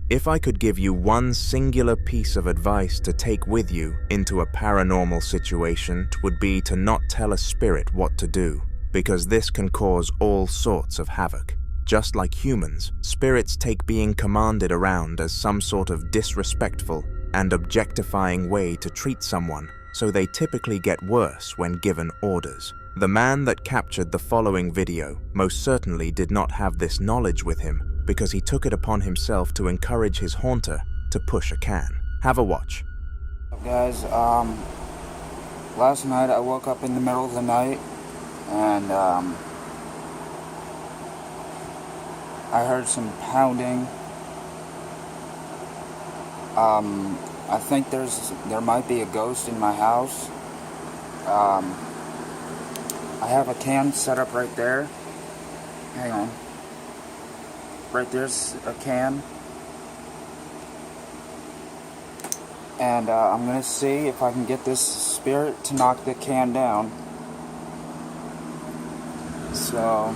If I could give you one singular piece of advice to take with you into a paranormal situation, it would be to not tell a spirit what to do, because this can cause all sorts of havoc. Just like humans, spirits take being commanded around as some sort of disrespectful and objectifying way to treat someone, so they typically get worse when given orders. The man that captured the following video most certainly did not have this knowledge with him, because he took it upon himself to encourage his haunter to push a can. Have a watch. Guys, last night I woke up in the middle of the night and I heard some pounding. I think there might be a ghost in my house. I have a can set up right there. Hang on. Right there's a can. And I'm gonna see if I can get this spirit to knock the can down. So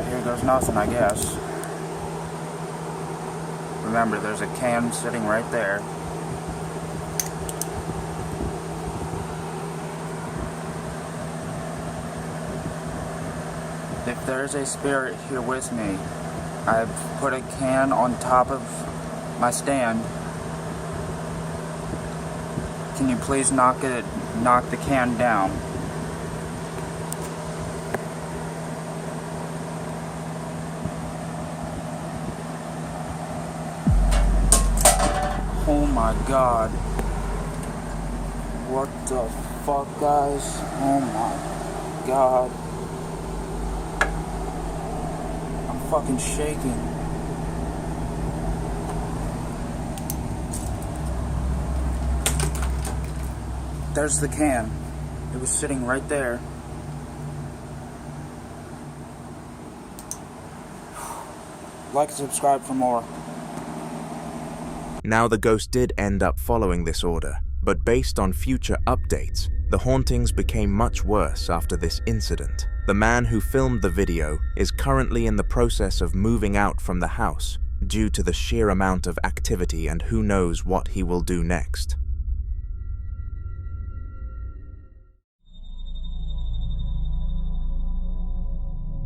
here goes nothing, I guess. Remember, there's a can sitting right there. If there's a spirit here with me, I've put a can on top of my stand, Can you please knock the can down? Oh my god. What the fuck, guys? Oh my god. I'm fucking shaking. There's the can. It was sitting right there. Like and subscribe for more. Now the ghost did end up following this order, but based on future updates, the hauntings became much worse after this incident. The man who filmed the video is currently in the process of moving out from the house due to the sheer amount of activity, and who knows what he will do next.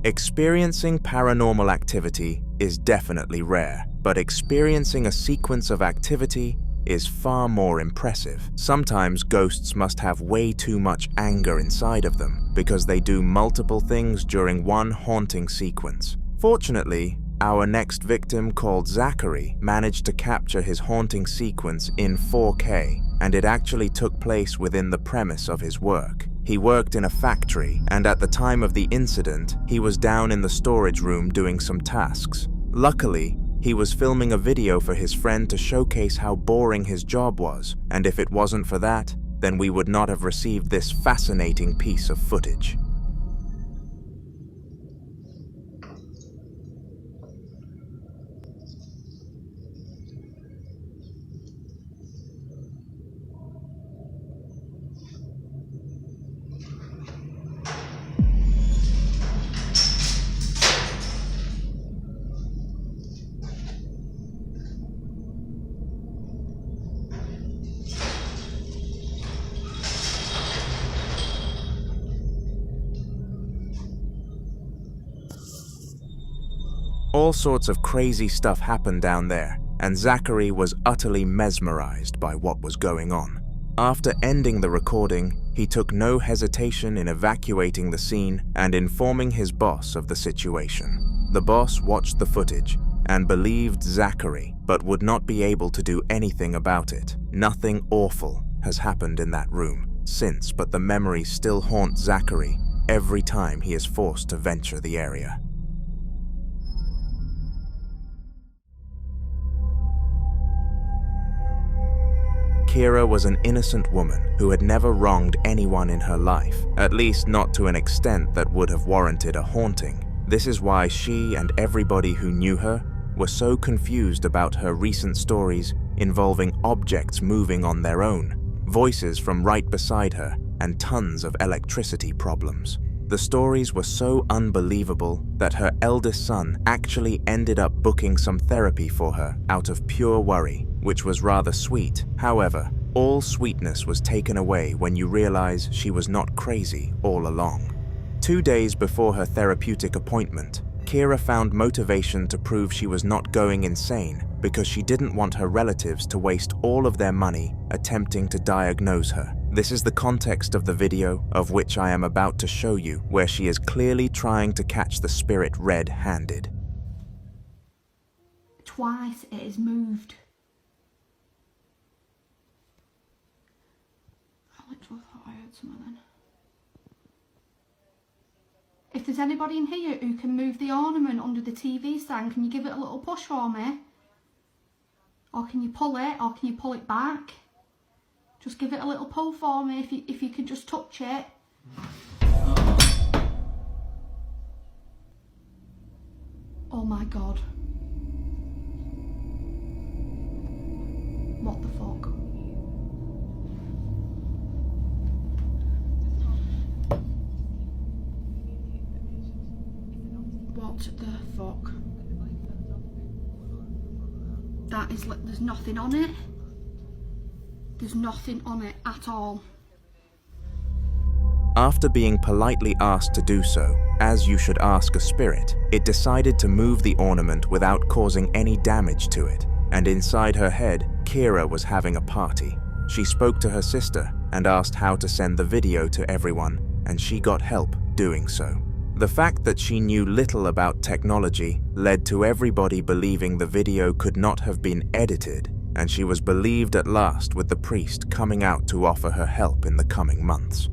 Experiencing paranormal activity is definitely rare, but experiencing a sequence of activity is far more impressive. Sometimes ghosts must have way too much anger inside of them because they do multiple things during one haunting sequence. Fortunately, our next victim, called Zachary, managed to capture his haunting sequence in 4K, and it actually took place within the premise of his work. He worked in a factory, and at the time of the incident, he was down in the storage room doing some tasks. Luckily, he was filming a video for his friend to showcase how boring his job was, and if it wasn't for that, then we would not have received this fascinating piece of footage. All sorts of crazy stuff happened down there, and Zachary was utterly mesmerized by what was going on. After ending the recording, he took no hesitation in evacuating the scene and informing his boss of the situation. The boss watched the footage and believed Zachary, but would not be able to do anything about it. Nothing awful has happened in that room since, but the memories still haunt Zachary every time he is forced to venture the area. Kira was an innocent woman who had never wronged anyone in her life, at least not to an extent that would have warranted a haunting. This is why she and everybody who knew her were so confused about her recent stories involving objects moving on their own, voices from right beside her, and tons of electricity problems. The stories were so unbelievable that her eldest son actually ended up booking some therapy for her out of pure worry, which was rather sweet. However, all sweetness was taken away when you realize she was not crazy all along. 2 days before her therapeutic appointment, Kira found motivation to prove she was not going insane because she didn't want her relatives to waste all of their money attempting to diagnose her. This is the context of the video of which I am about to show you, where she is clearly trying to catch the spirit red-handed. Twice it has moved. I literally thought I heard something then. If there's anybody in here who can move the ornament under the TV stand, can you give it a little push for me? Or can you pull it, or can you pull it back? Just give it a little pull for me if you can just touch it. Oh my god. What the fuck? What the fuck? That is like, there's nothing on it. There's nothing on it at all. After being politely asked to do so, as you should ask a spirit, it decided to move the ornament without causing any damage to it, and inside her head, Kira was having a party. She spoke to her sister and asked how to send the video to everyone, and she got help doing so. The fact that she knew little about technology led to everybody believing the video could not have been edited, and she was believed at last, with the priest coming out to offer her help in the coming months.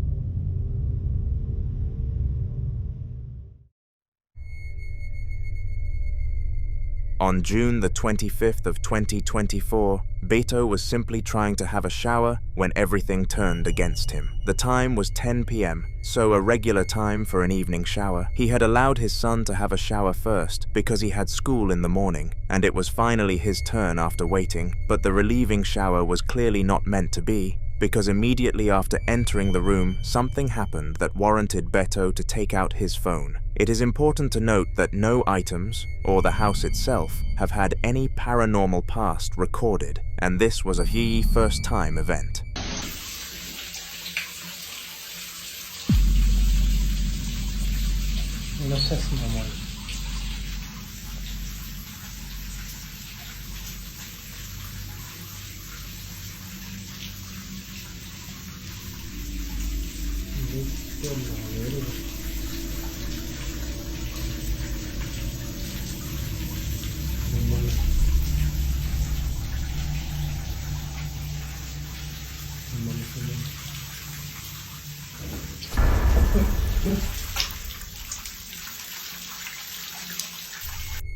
On June the 25th of 2024, Betto was simply trying to have a shower when everything turned against him. The time was 10 p.m, so a regular time for an evening shower. He had allowed his son to have a shower first because he had school in the morning, and it was finally his turn after waiting, but the relieving shower was clearly not meant to be, because immediately after entering the room, something happened that warranted Betto to take out his phone. It is important to note that no items, or the house itself, have had any paranormal past recorded, and this was a first-time event. No seas mamón.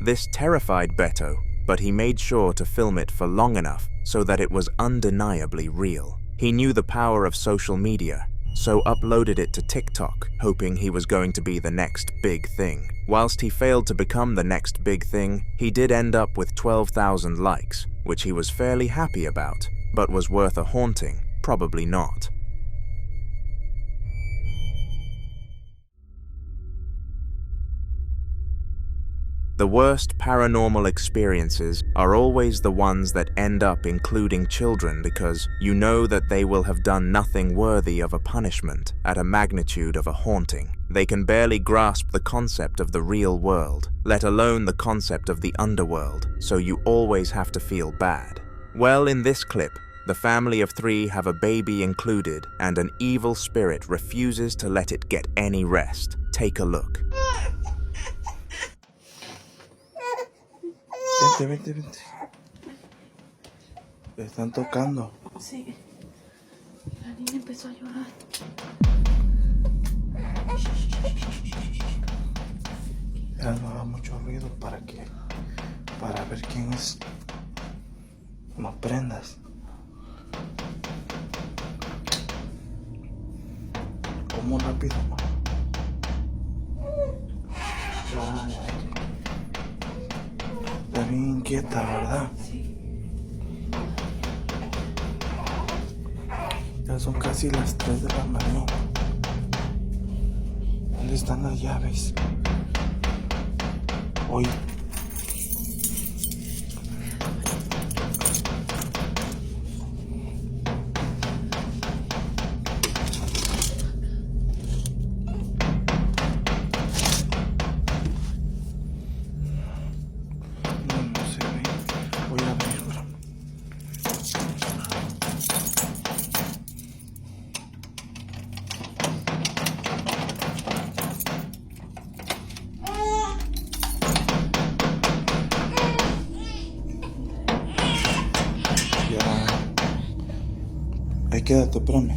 This terrified Betto, but he made sure to film it for long enough so that it was undeniably real. He knew the power of social media, so uploaded it to TikTok, hoping he was going to be the next big thing. Whilst he failed to become the next big thing, he did end up with 12,000 likes, which he was fairly happy about, but was worth a haunting? Probably not. The worst paranormal experiences are always the ones that end up including children, because you know that they will have done nothing worthy of a punishment at a magnitude of a haunting. They can barely grasp the concept of the real world, let alone the concept of the underworld, so you always have to feel bad. Well, in this clip, the family of 3 have a baby included, and an evil spirit refuses to let it get any rest. Take a look. Vente. Le están tocando. Sí. La niña empezó a llorar. Ya no haga mucho ruido para ver quién es. No prendas. ¿Cómo rápido? Está bien inquieta, ¿verdad? Sí. Ya son casi las 3 de la mañana. ¿Dónde están las llaves? Hoy. Ahí quédate, espérame.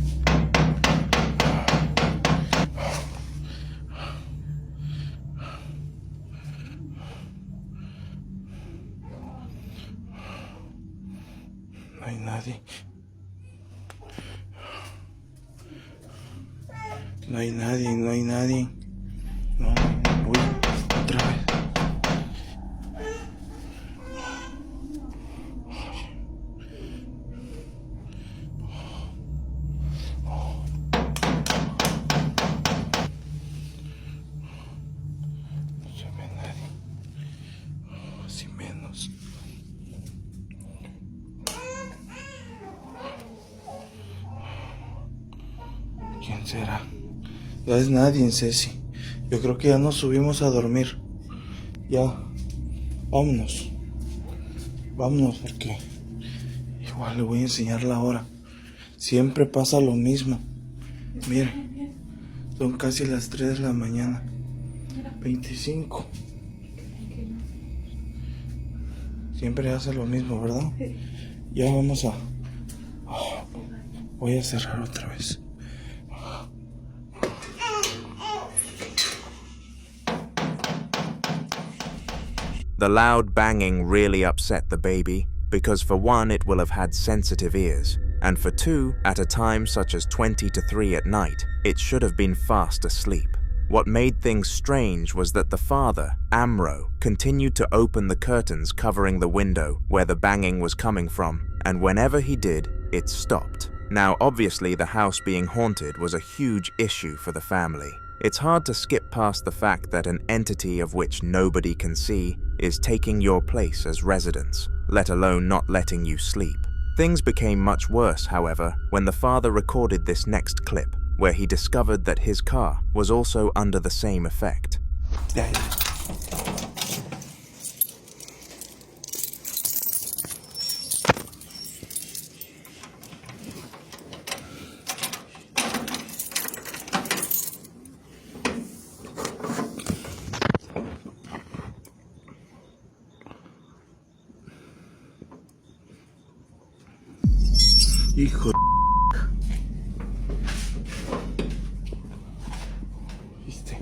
No hay nadie. No hay nadie. No, uy, otra vez. ¿Quién será? Ya es nadie, Ceci. Yo creo que ya nos subimos a dormir. Ya. Vámonos. Vámonos porque igual le voy a enseñar la hora. Siempre pasa lo mismo. Mira, son casi las 3 de la mañana. 25. Siempre hace lo mismo, ¿verdad? Ya vamos a... Voy a cerrar otra vez. The loud banging really upset the baby, because for one, it will have had sensitive ears, and for two, at a time such as 20 to 3 at night, it should have been fast asleep. What made things strange was that the father, Amro, continued to open the curtains covering the window where the banging was coming from, and whenever he did, it stopped. Now, obviously, the house being haunted was a huge issue for the family. It's hard to skip past the fact that an entity of which nobody can see is taking your place as residents, let alone not letting you sleep. Things became much worse, however, when the father recorded this next clip, where he discovered that his car was also under the same effect. Hijo de... ¿Viste?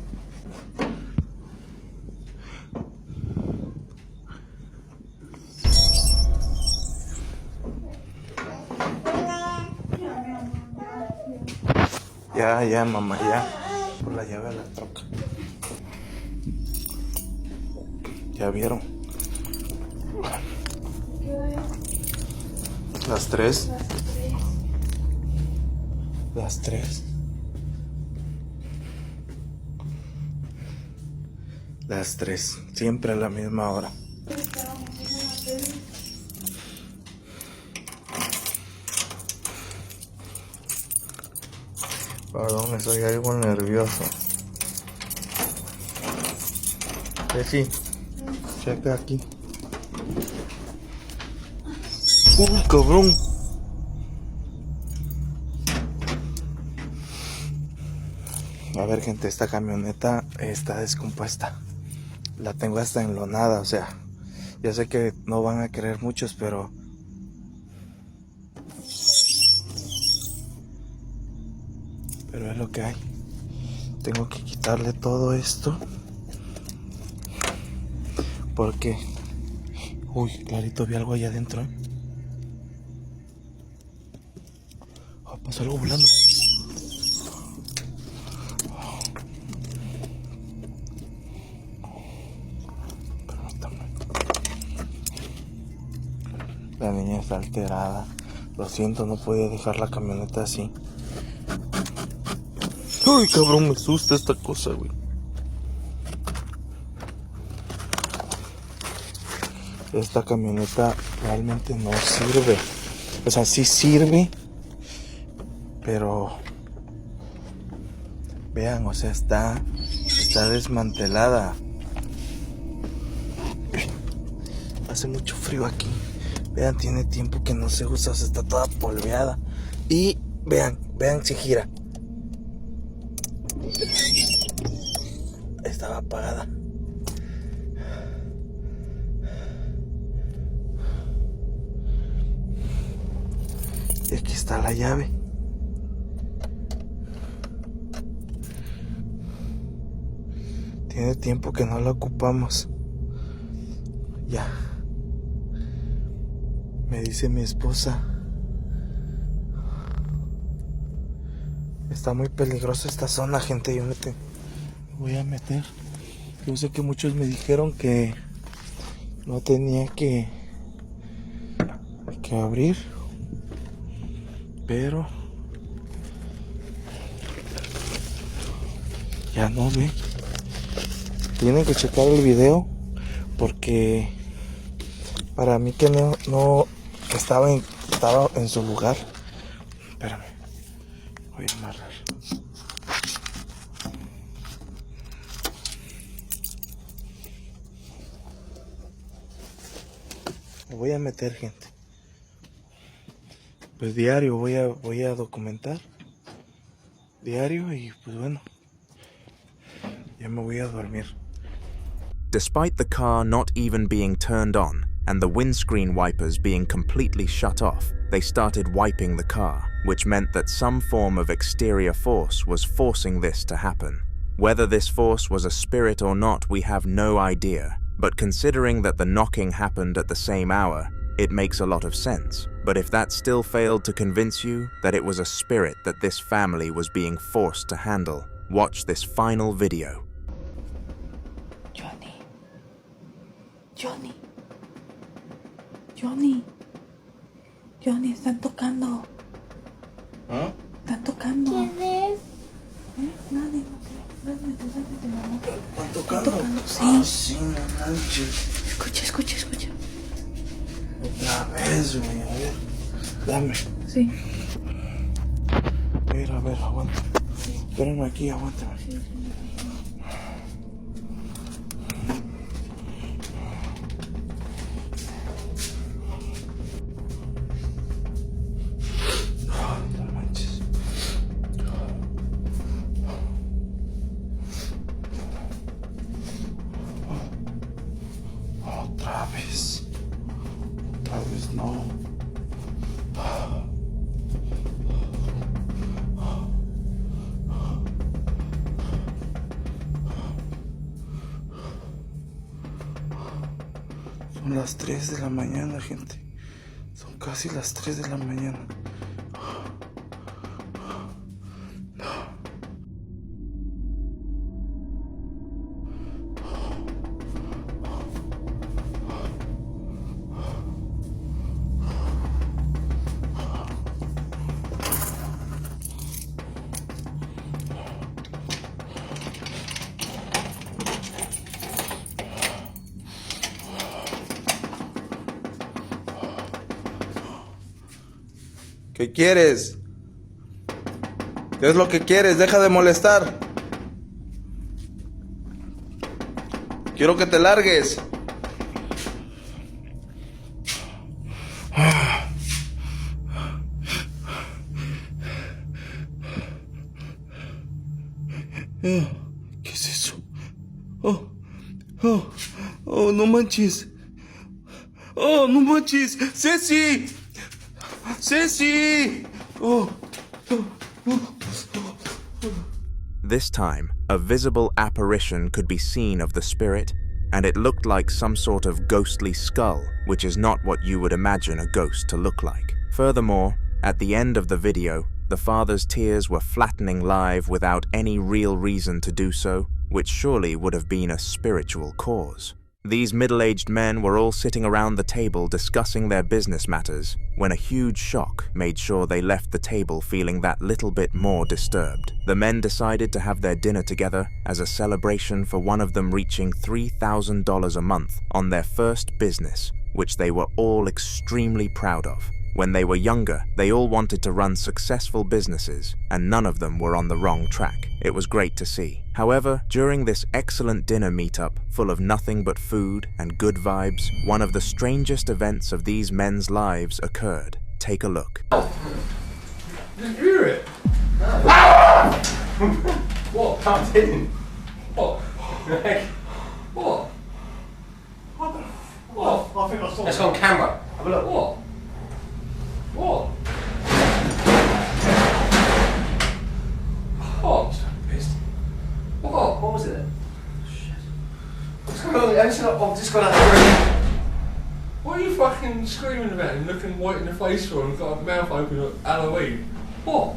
Ya, mamá, ya. Por la llave a la troca. ¿Ya vieron? Las 3. Las 3. Las 3. Siempre a la misma hora. Perdón, soy algo nervioso. Sí, checa aquí. ¡Uy, cabrón! A ver, gente, esta camioneta está descompuesta. La tengo hasta enlonada, o sea, ya sé que no van a creer muchos, pero es lo que hay. Tengo que quitarle todo esto porque, uy, clarito, vi algo allá adentro, ¿eh? Oh, pasó algo volando. La niña está alterada. Lo siento, no podía dejar la camioneta así. Uy, cabrón, me asusta esta cosa, güey. Esta camioneta realmente no sirve. O sea, sí sirve, pero vean, o sea, está desmantelada. Hace mucho frío aquí. Vean, tiene tiempo que no se usa, o sea, está toda polveada. Y vean si gira. Estaba apagada. Y aquí está la llave. Tiene tiempo que no la ocupamos. Ya. Me dice mi esposa, está muy peligrosa esta zona, gente. Yo me voy a meter. Yo sé que muchos me dijeron que no tenía que abrir, pero ya no ve. Tienen que checar el video porque para mí que no estaba en su lugar. Espérame, voy a amarrar. Me voy a meter, gente. Pues diario voy a documentar. Diario y pues bueno. Ya me voy a dormir. Despite the car not even being turned on and the windscreen wipers being completely shut off, they started wiping the car, which meant that some form of exterior force was forcing this to happen. Whether this force was a spirit or not, we have no idea, but considering that the knocking happened at the same hour, it makes a lot of sense. But if that still failed to convince you that it was a spirit that this family was being forced to handle, watch this final video. Johnny, están tocando. ¿Ah? Están tocando. ¿Quién es? Nadie, mamá. ¿Están tocando? Sí. Ah, sí, no manches. Escucha. Otra vez, güey, a ver. Dame. Sí. A ver, aguanta. Espérame aquí, aguántame. No manches. Otra vez. Otra vez no. Son las 3 de la mañana, gente. Son casi las 3 de la mañana. ¿Qué quieres? ¿Qué es lo que quieres? Deja de molestar. Quiero que te largues. ¿Qué es eso? Oh, no manches. Oh, no manches. ¡Ceci! ¡Ceci! This time, a visible apparition could be seen of the spirit, and it looked like some sort of ghostly skull, which is not what you would imagine a ghost to look like. Furthermore, at the end of the video, the father's tears were flattening live without any real reason to do so, which surely would have been a spiritual cause. These middle-aged men were all sitting around the table discussing their business matters when a huge shock made sure they left the table feeling that little bit more disturbed. The men decided to have their dinner together as a celebration for one of them reaching $3,000 a month on their first business, which they were all extremely proud of. When they were younger, they all wanted to run successful businesses, and none of them were on the wrong track. It was great to see. However, during this excellent dinner meetup, full of nothing but food and good vibes, one of the strangest events of these men's lives occurred. Take a look. Did you hear it? What? I didn't. What? What? What? I think I saw it. It's on camera. Have a look. What? What? What? What was it then? Shit. What's going on? I've just got out of the room. What are you fucking screaming about and looking white in the face for and got a mouth open at Halloween? What?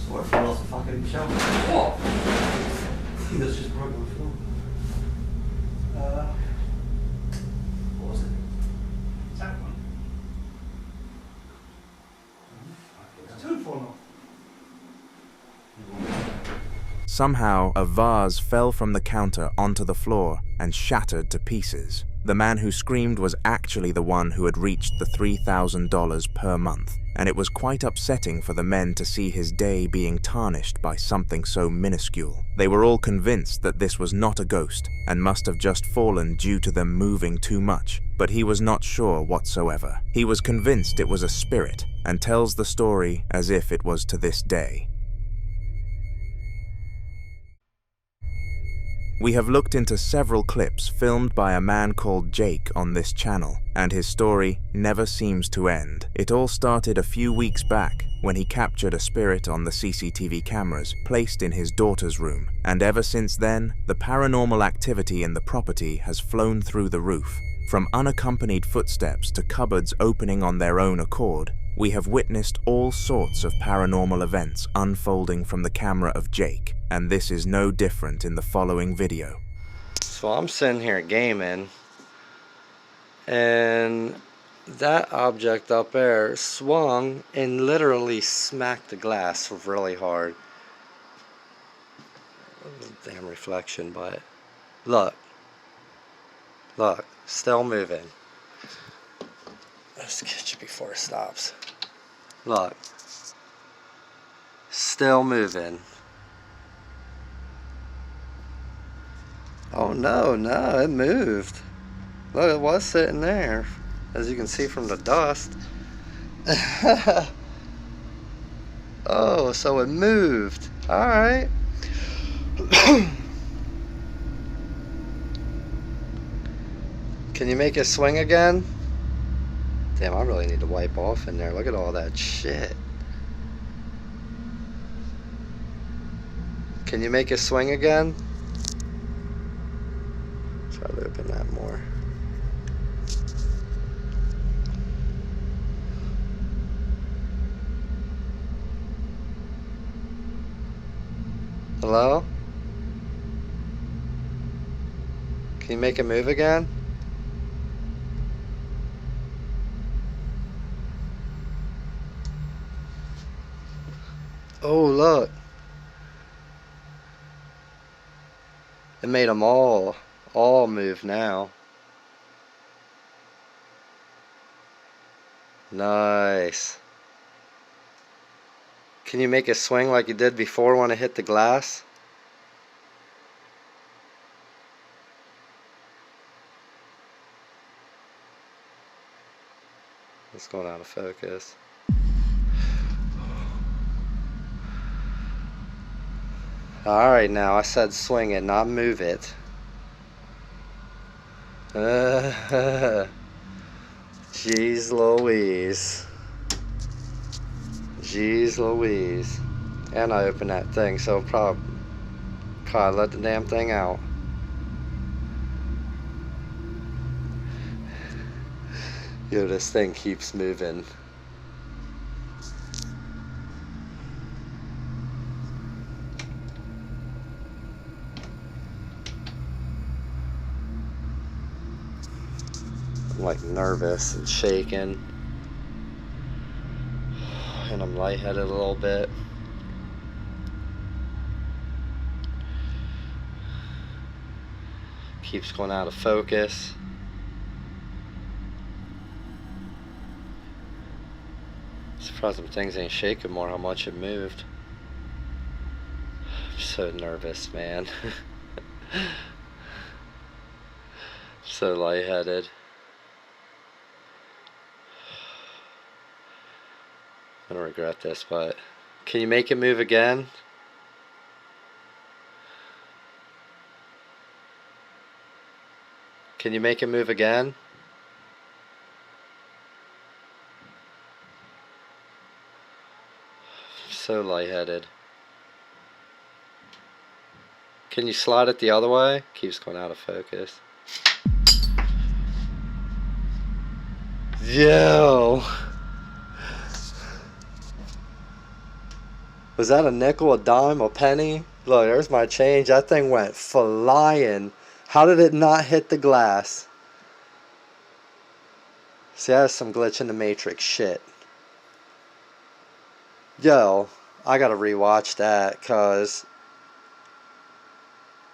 Sorry for lots of fucking shelter. What? I think that's just broken the floor. What was it? That one. Somehow, a vase fell from the counter onto the floor and shattered to pieces. The man who screamed was actually the one who had reached the $3,000 per month, and it was quite upsetting for the men to see his day being tarnished by something so minuscule. They were all convinced that this was not a ghost and must have just fallen due to them moving too much, but he was not sure whatsoever. He was convinced it was a spirit and tells the story as if it was to this day. We have looked into several clips filmed by a man called Jake on this channel, and his story never seems to end. It all started a few weeks back when he captured a spirit on the CCTV cameras placed in his daughter's room, and ever since then, the paranormal activity in the property has flown through the roof. From unaccompanied footsteps to cupboards opening on their own accord, we have witnessed all sorts of paranormal events unfolding from the camera of Jake, and this is no different in the following video. So I'm sitting here gaming, and that object up there swung and literally smacked the glass really hard. Damn reflection, but look, still moving. Let's get you before it stops. Look, still moving. Oh no, it moved. Look, it was sitting there, as you can see from the dust. Oh, so it moved. Alright. Can you make it swing again? Damn, I really need to wipe off in there. Look at all that shit. Can you make it swing again? Try to open that more. Hello? Can you make it move again? Oh, look. It made them all move now. Nice. Can you make it swing like you did before when it hit the glass? It's going out of focus. Alright, now I said swing it, not move it. Jeez Louise. Jeez Louise. And I opened that thing, so probably let the damn thing out. Yo, this thing keeps moving. I'm like nervous and shaking, and I'm lightheaded a little bit. Keeps going out of focus. Surprised them things ain't shaking more, how much it moved. I'm so nervous, man. So lightheaded. I don't regret this, but can you make it move again? Can you make it move again? So lightheaded. Can you slide it the other way? Keeps going out of focus. Yo! Was that a nickel, a dime, a penny? Look, there's my change. That thing went flying. How did it not hit the glass? See, that's some glitch in the matrix shit. Yo, I gotta rewatch that, cause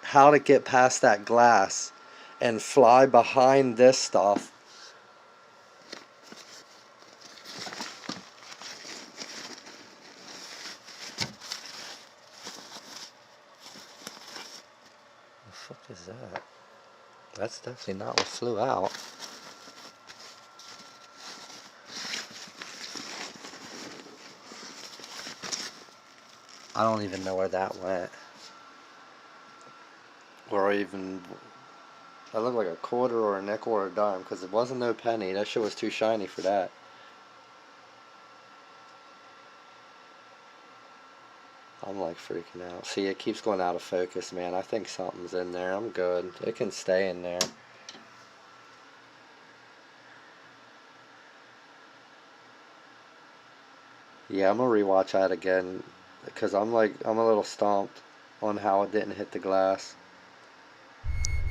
how'd it get past that glass and fly behind this stuff. What the fuck is that? That's definitely not what flew out. I don't even know where that went. Or even... That looked like a quarter or a nickel or a dime, because it wasn't no penny. That shit was too shiny for that. I'm like freaking out. See, it keeps going out of focus, man. I think something's in there. I'm good. It can stay in there. Yeah, I'm gonna rewatch that again, because I'm a little stumped on how it didn't hit the glass.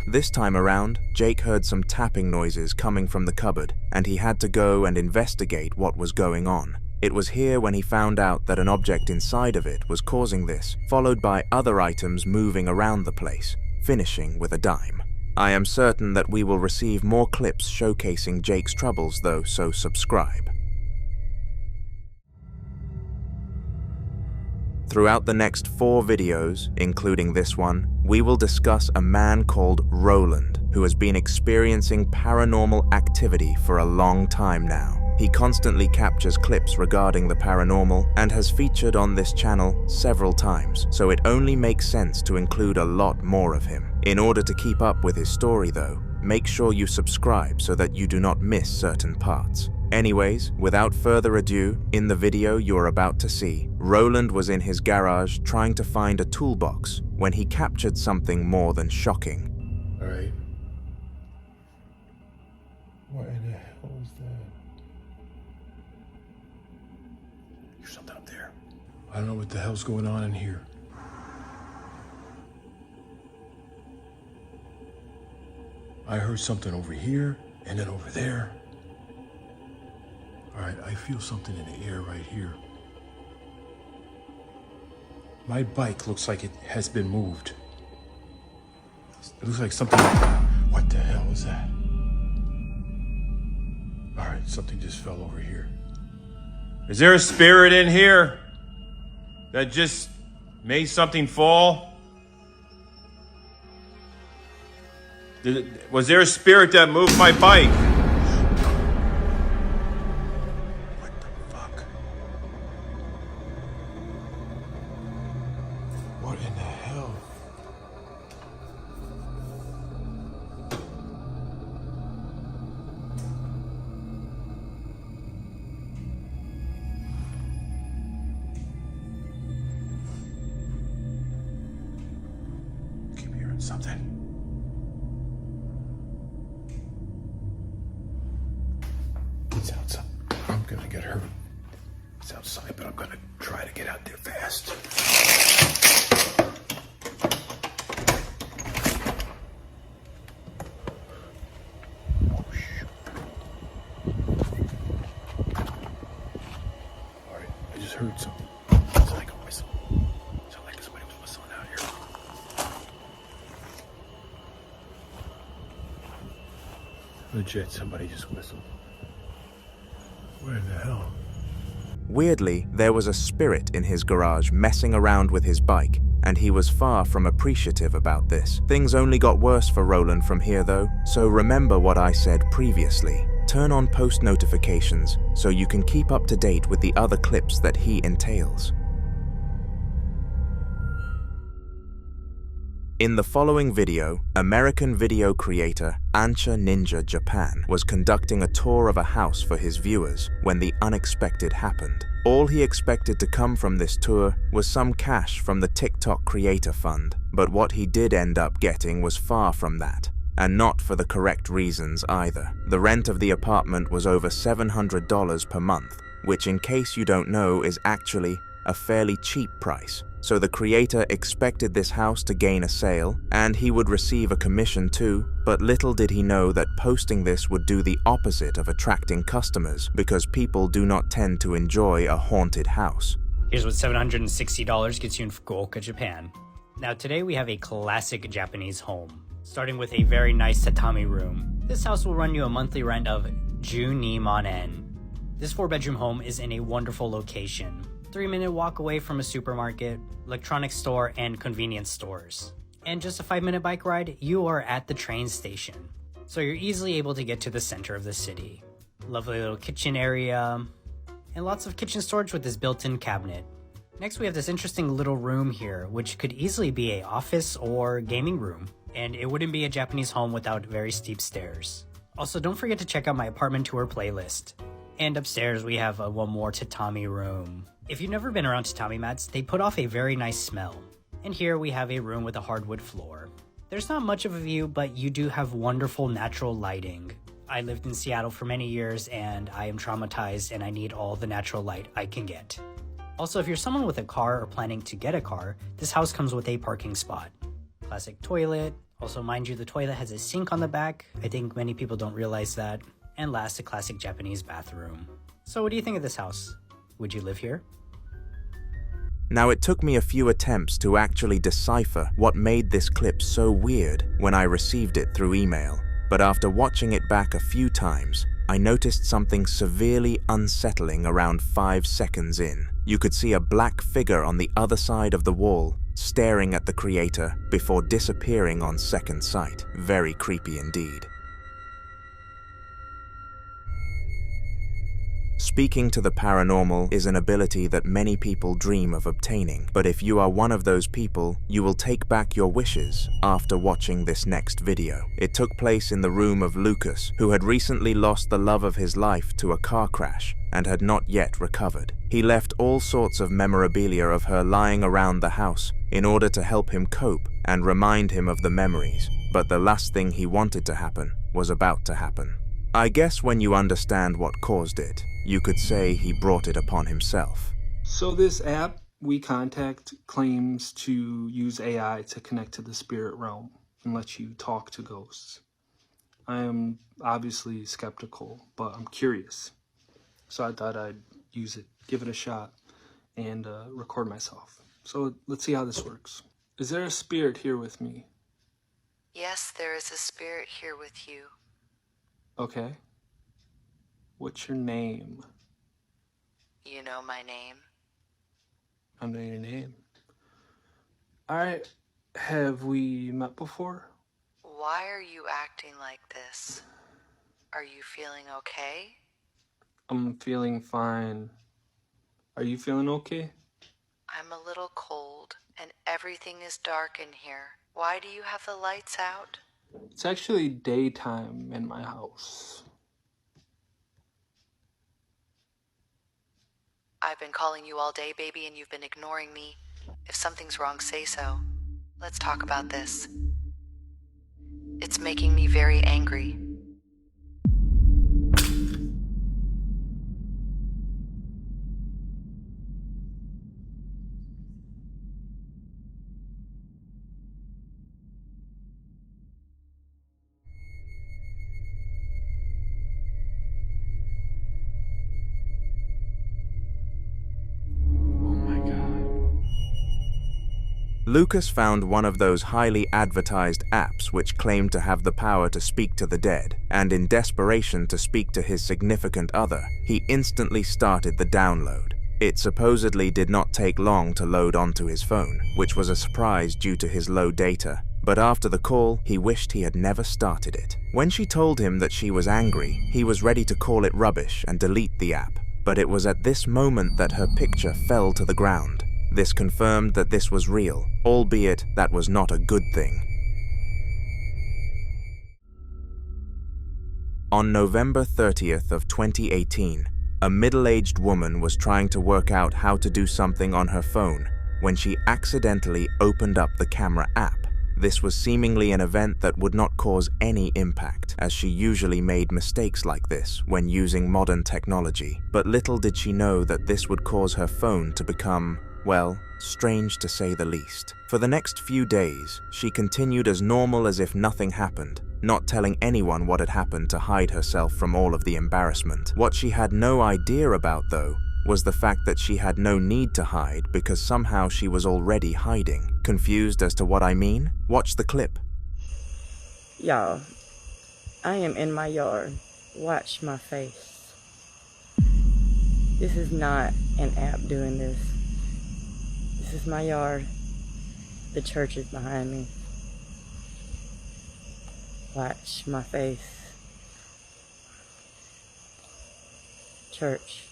This time around, Jake heard some tapping noises coming from the cupboard, and he had to go and investigate what was going on. It was here when he found out that an object inside of it was causing this, followed by other items moving around the place, finishing with a dime. I am certain that we will receive more clips showcasing Jake's troubles though, so subscribe. Throughout the next 4 videos, including this one, we will discuss a man called Roland, who has been experiencing paranormal activity for a long time now. He constantly captures clips regarding the paranormal and has featured on this channel several times, so it only makes sense to include a lot more of him. In order to keep up with his story though, make sure you subscribe so that you do not miss certain parts. Anyways, without further ado, in the video you're about to see, Roland was in his garage trying to find a toolbox when he captured something more than shocking. Alright. What in the hell is that? There's something up there. I don't know what the hell's going on in here. I heard something over here and then over there. Alright, I feel something in the air right here. My bike looks like it has been moved. It looks like something... What the hell is that? Alright, something just fell over here. Is there a spirit in here that just made something fall? Was there a spirit that moved my bike? What in the hell? Keep hearing something. It's outside. I'm gonna get hurt. It's outside, but I'm gonna try to get out there fast. Heard something. It's like a whistle. It's like somebody was whistling out here. Legit, somebody just whistled. Where the hell? Weirdly, there was a spirit in his garage messing around with his bike, and he was far from appreciative about this. Things only got worse for Roland from here though, so remember what I said previously. Turn on post notifications so you can keep up to date with the other clips that he entails. In the following video, American video creator Ancha Ninja Japan was conducting a tour of a house for his viewers when the unexpected happened. All he expected to come from this tour was some cash from the TikTok Creator Fund, but what he did end up getting was far from that. And not for the correct reasons either. The rent of the apartment was over $700 per month, which in case you don't know is actually a fairly cheap price. So the creator expected this house to gain a sale, and he would receive a commission too, but little did he know that posting this would do the opposite of attracting customers, because people do not tend to enjoy a haunted house. Here's what $760 gets you in Fukuoka, Japan. Now today we have a classic Japanese home. starting with a very nice tatami room. This house will run you a monthly rent of Ju-ni-man-en. This 4-bedroom home is in a wonderful location. 3-minute walk away from a supermarket, electronics store, and convenience stores. And just a 5-minute bike ride, you are at the train station. So you're easily able to get to the center of the city. Lovely little kitchen area, and lots of kitchen storage with this built-in cabinet. Next we have this interesting little room here, which could easily be an office or gaming room. And it wouldn't be a Japanese home without very steep stairs. Also, don't forget to check out my apartment tour playlist. And upstairs we have one more tatami room. If you've never been around tatami mats, they put off a very nice smell. And here we have a room with a hardwood floor. There's not much of a view, but you do have wonderful natural lighting. I lived in Seattle for many years and I am traumatized and I need all the natural light I can get. Also, if you're someone with a car or planning to get a car, this house comes with a parking spot. Classic toilet. Also, mind you, the toilet has a sink on the back. I think many people don't realize that. And last, a classic Japanese bathroom. So what do you think of this house? Would you live here? Now, it took me a few attempts to actually decipher what made this clip so weird when I received it through email. But after watching it back a few times, I noticed something severely unsettling around 5 seconds in. You could see a black figure on the other side of the wall, staring at the creator before disappearing on second sight. Very creepy indeed. Speaking to the paranormal is an ability that many people dream of obtaining, but if you are one of those people, you will take back your wishes after watching this next video. It took place in the room of Lucas, who had recently lost the love of his life to a car crash and had not yet recovered. He left all sorts of memorabilia of her lying around the house in order to help him cope and remind him of the memories, but the last thing he wanted to happen was about to happen. I guess when you understand what caused it, you could say he brought it upon himself. So this app, We Contact, claims to use AI to connect to the spirit realm and let you talk to ghosts. I am obviously skeptical, but I'm curious. So I thought I'd use it, give it a shot, and record myself. So let's see how this works. Is there a spirit here with me? Yes, there is a spirit here with you. Okay. What's your name? You know my name. I know your name. Alright, have we met before? Why are you acting like this? Are you feeling okay? I'm feeling fine. Are you feeling okay? I'm a little cold, and everything is dark in here. Why do you have the lights out? It's actually daytime in my house. I've been calling you all day, baby, and you've been ignoring me. If something's wrong, say so. Let's talk about this. It's making me very angry. Lucas found one of those highly advertised apps which claimed to have the power to speak to the dead, and in desperation to speak to his significant other, he instantly started the download. It supposedly did not take long to load onto his phone, which was a surprise due to his low data, but after the call, he wished he had never started it. When she told him that she was angry, he was ready to call it rubbish and delete the app, but it was at this moment that her picture fell to the ground. This confirmed that this was real, albeit that was not a good thing. On November 30th of 2018, a middle-aged woman was trying to work out how to do something on her phone when she accidentally opened up the camera app. This was seemingly an event that would not cause any impact, as she usually made mistakes like this when using modern technology. But little did she know that this would cause her phone to become, well, strange to say the least. For the next few days, she continued as normal as if nothing happened, not telling anyone what had happened to hide herself from all of the embarrassment. What she had no idea about, though, was the fact that she had no need to hide because somehow she was already hiding. Confused as to what I mean? Watch the clip. Y'all, I am in my yard. Watch my face. This is not an app doing this. This is my yard. The church is behind me. Watch my face. Church,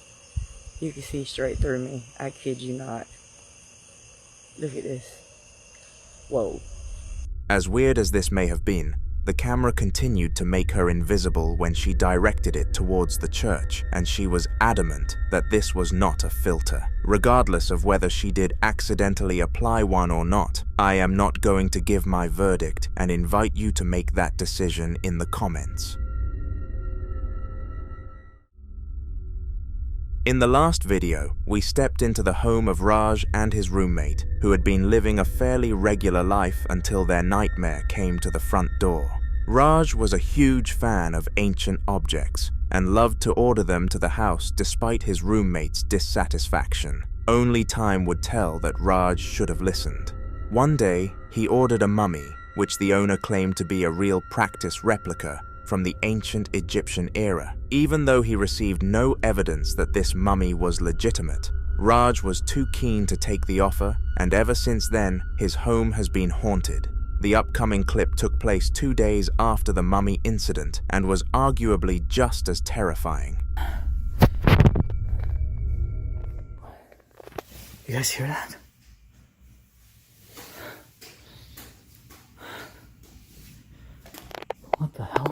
you can see straight through me. I kid you not. Look at this. Whoa. As weird as this may have been, the camera continued to make her invisible when she directed it towards the church, and she was adamant that this was not a filter. Regardless of whether she did accidentally apply one or not, I am not going to give my verdict and invite you to make that decision in the comments. In the last video, we stepped into the home of Raj and his roommate, who had been living a fairly regular life until their nightmare came to the front door. Raj was a huge fan of ancient objects and loved to order them to the house despite his roommate's dissatisfaction. Only time would tell that Raj should have listened. One day, he ordered a mummy, which the owner claimed to be a real practice replica from the ancient Egyptian era. Even though he received no evidence that this mummy was legitimate, Raj was too keen to take the offer, and ever since then, his home has been haunted. The upcoming clip took place 2 days after the mummy incident and was arguably just as terrifying. You guys hear that? What the hell?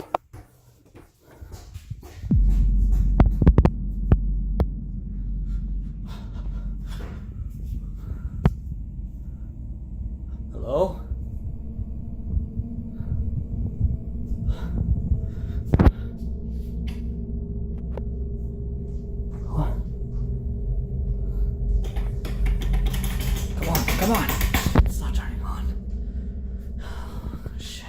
Hello? What? Come on. It's not turning on. Shit.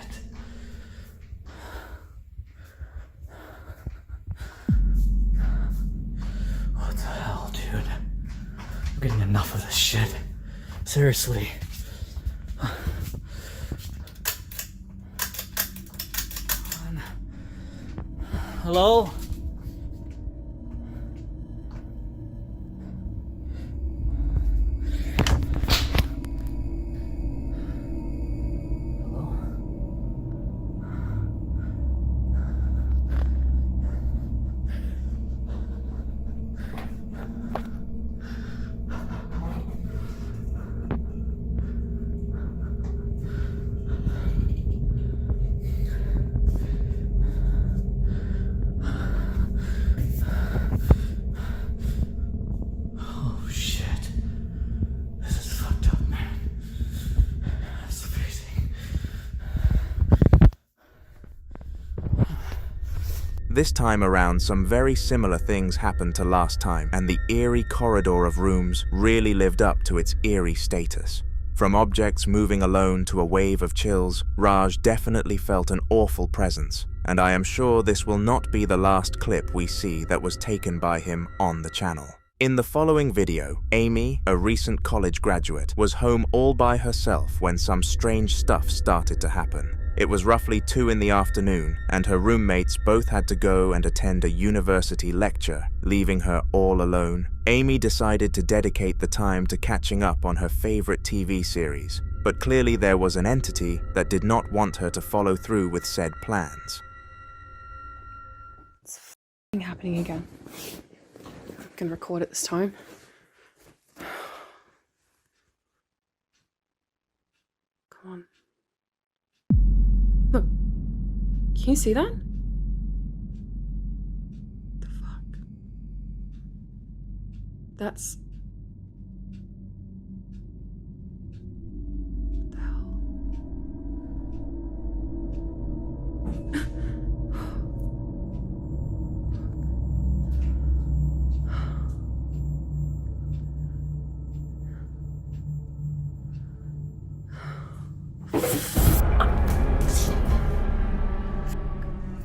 What the hell, dude? I'm getting enough of this shit. Seriously. Hello? This time around, some very similar things happened to last time, and the eerie corridor of rooms really lived up to its eerie status. From objects moving alone to a wave of chills, Raj definitely felt an awful presence, and I am sure this will not be the last clip we see that was taken by him on the channel. In the following video, Amy, a recent college graduate, was home all by herself when some strange stuff started to happen. It was roughly 2 in the afternoon, and her roommates both had to go and attend a university lecture, leaving her all alone. Amy decided to dedicate the time to catching up on her favorite TV series, but clearly there was an entity that did not want her to follow through with said plans. It's f***ing happening again. I can record it this time. Come on. Look, can you see that? The fuck? That's... What the hell?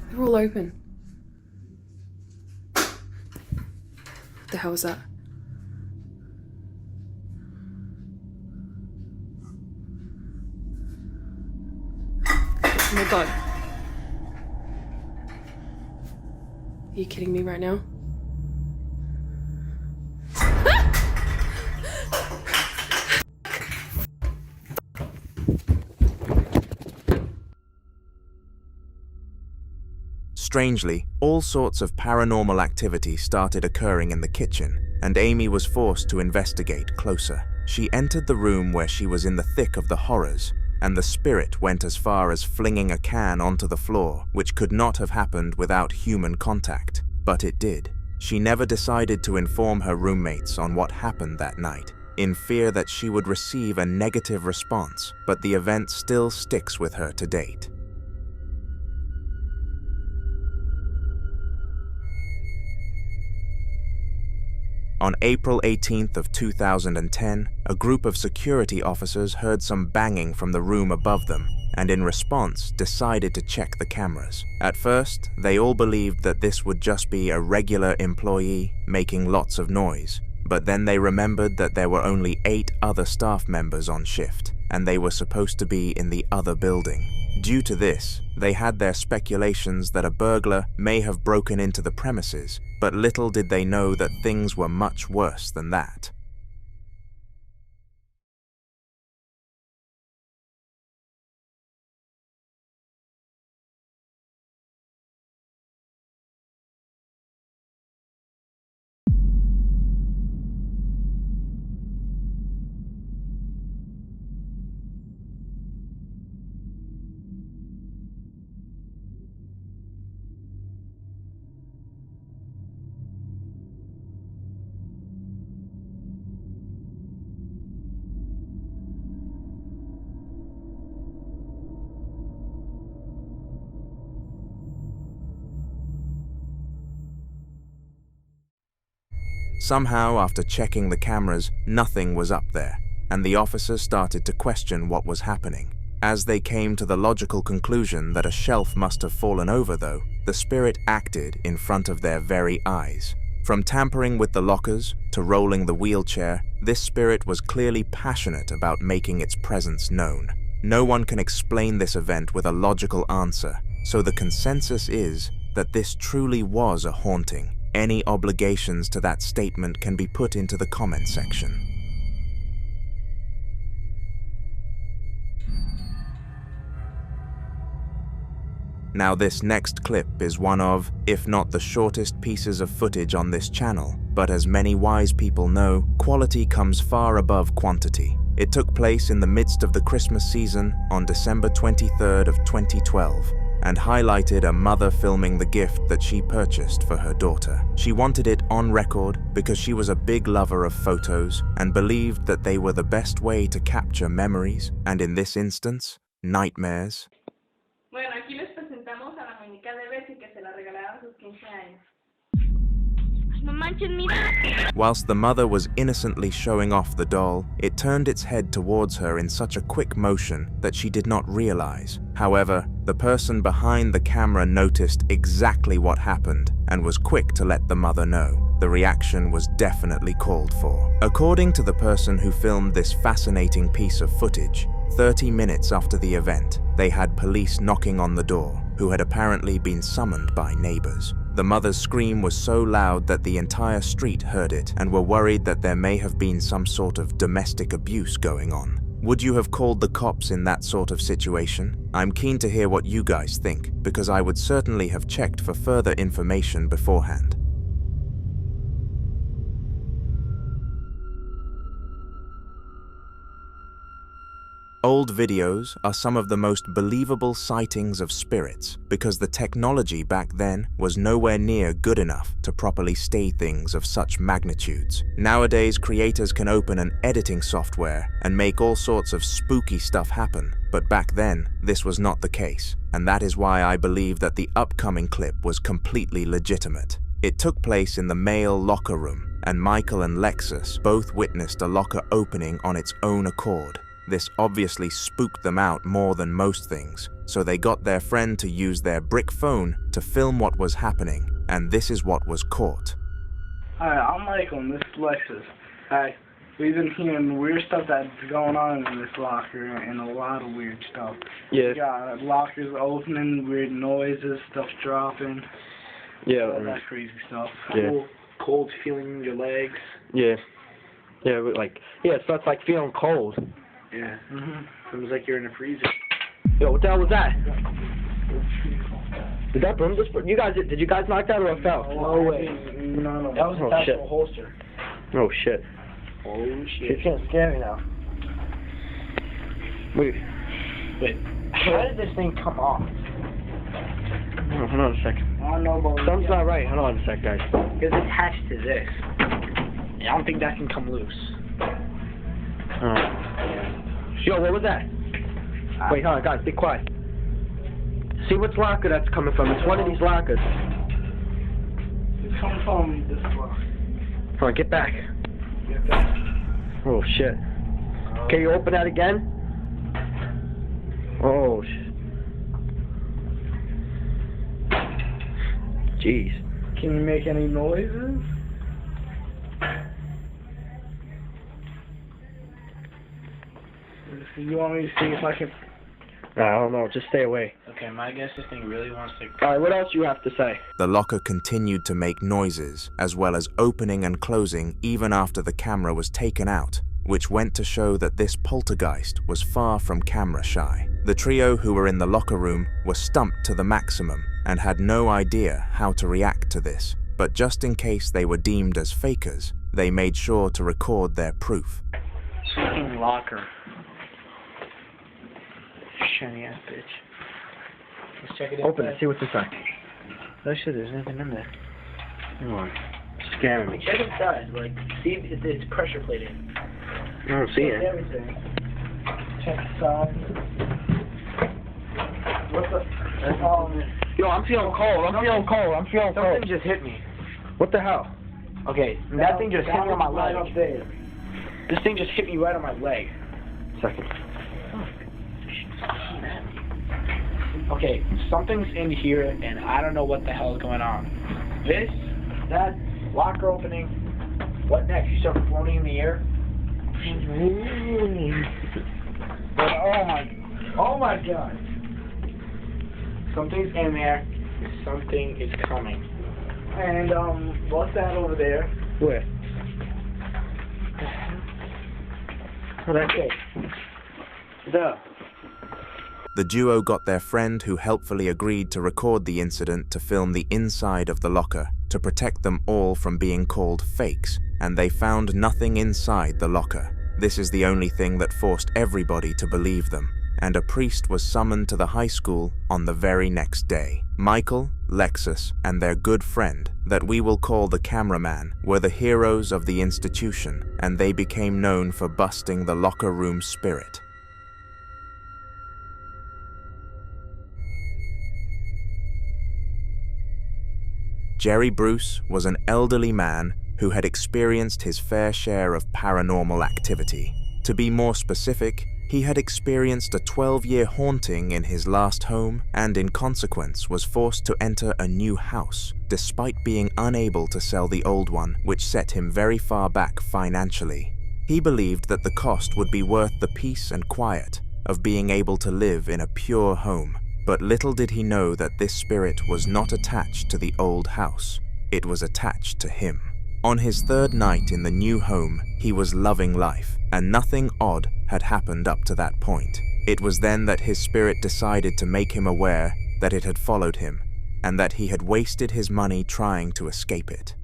They're all open. What the hell was that? Oh my god. you kidding me right now? Strangely, all sorts of paranormal activity started occurring in the kitchen, and Amy was forced to investigate closer. She entered the room where she was in the thick of the horrors, and the spirit went as far as flinging a can onto the floor, which could not have happened without human contact, but it did. She never decided to inform her roommates on what happened that night, in fear that she would receive a negative response, but the event still sticks with her to date. On April 18th of 2010, a group of security officers heard some banging from the room above them, and in response decided to check the cameras. At first, they all believed that this would just be a regular employee making lots of noise, but then they remembered that there were only 8 other staff members on shift, and they were supposed to be in the other building. Due to this, they had their speculations that a burglar may have broken into the premises, but little did they know that things were much worse than that. Somehow, after checking the cameras, nothing was up there, and the officers started to question what was happening. As they came to the logical conclusion that a shelf must have fallen over though, the spirit acted in front of their very eyes. From tampering with the lockers to rolling the wheelchair, this spirit was clearly passionate about making its presence known. No one can explain this event with a logical answer, so the consensus is that this truly was a haunting. Any obligations to that statement can be put into the comment section. Now this next clip is one of, if not the shortest pieces of footage on this channel, but as many wise people know, quality comes far above quantity. It took place in the midst of the Christmas season on December 23rd of 2012. And highlighted a mother filming the gift that she purchased for her daughter. She wanted it on record because she was a big lover of photos and believed that they were the best way to capture memories, and in this instance, nightmares. Bueno, aquí les presentamos a la muñeca de Betty que se la regalaron a sus 15 años. No manches, mira. Whilst the mother was innocently showing off the doll, it turned its head towards her in such a quick motion that she did not realize. However, the person behind the camera noticed exactly what happened and was quick to let the mother know. The reaction was definitely called for. According to the person who filmed this fascinating piece of footage, 30 minutes after the event, they had police knocking on the door, who had apparently been summoned by neighbors. The mother's scream was so loud that the entire street heard it and were worried that there may have been some sort of domestic abuse going on. Would you have called the cops in that sort of situation? I'm keen to hear what you guys think, because I would certainly have checked for further information beforehand. Old videos are some of the most believable sightings of spirits because the technology back then was nowhere near good enough to properly stay things of such magnitudes. Nowadays, creators can open an editing software and make all sorts of spooky stuff happen, but back then, this was not the case, and that is why I believe that the upcoming clip was completely legitimate. It took place in the male locker room, and Michael and Lexus both witnessed a locker opening on its own accord. This obviously spooked them out more than most things, so they got their friend to use their brick phone to film what was happening, and this is what was caught. Hi, I'm Michael and this is Lexus. Hi, we've been hearing weird stuff that's going on in this locker and a lot of weird stuff. Yes. We got lockers opening, weird noises, stuff dropping. Yeah. All that crazy stuff. Yeah. Cold feeling in your legs. Yeah. Yeah, so it's like feeling cold. Yeah. It was like you're in a freezer. Yo, what the hell was that? Did that broom just... Did you guys knock that or it fell? No way. No. That was attached to a holster. Oh, shit. Oh, shit. It's getting scary now. Wait, how did this thing come off? Hold on a second. I don't know, but... Something's not right. Hold on a sec, guys. It's attached to this. I don't think that can come loose. Yo, what was that? Wait, hold on, guys, be quiet. See which locker that's coming from. It's one of these lockers. It's coming from this locker. Hold on, get back. Oh, shit. Can you open that again? Oh, jeez. Can you make any noises? You want me to see if I can... I don't know, just stay away. Okay, my guess this thing really wants to... Alright, what else you have to say? The locker continued to make noises, as well as opening and closing even after the camera was taken out, which went to show that this poltergeist was far from camera shy. The trio who were in the locker room were stumped to the maximum and had no idea how to react to this, but just in case they were deemed as fakers, they made sure to record their proof. Fucking locker. Shiny ass bitch. Let's check it out. Open it, see what's inside. Oh shit, there's nothing in there. Come on. Scaring me. Check inside, see if it's pressure plated. I don't see it. Everything. Check inside. What's the... Yo, I'm feeling cold. Something just hit me. What the hell? Okay, that thing just hit me on my leg. Up there. This thing just hit me right on my leg. Second. Okay, something's in here, and I don't know what the hell is going on. This, that, locker opening. What next? You start floating in the air? Oh my god. Something's in there. Something is coming. And, what's that over there? Where? Oh, that's it. The duo got their friend who helpfully agreed to record the incident to film the inside of the locker to protect them all from being called fakes, and they found nothing inside the locker. This is the only thing that forced everybody to believe them, and a priest was summoned to the high school on the very next day. Michael, Lexus, and their good friend, that we will call the cameraman, were the heroes of the institution, and they became known for busting the locker room spirit. Jerry Bruce was an elderly man who had experienced his fair share of paranormal activity. To be more specific, he had experienced a 12-year haunting in his last home and in consequence was forced to enter a new house, despite being unable to sell the old one, which set him very far back financially. He believed that the cost would be worth the peace and quiet of being able to live in a pure home. But little did he know that this spirit was not attached to the old house. It was attached to him. On his third night in the new home, he was loving life, and nothing odd had happened up to that point. It was then that his spirit decided to make him aware that it had followed him, and that he had wasted his money trying to escape it.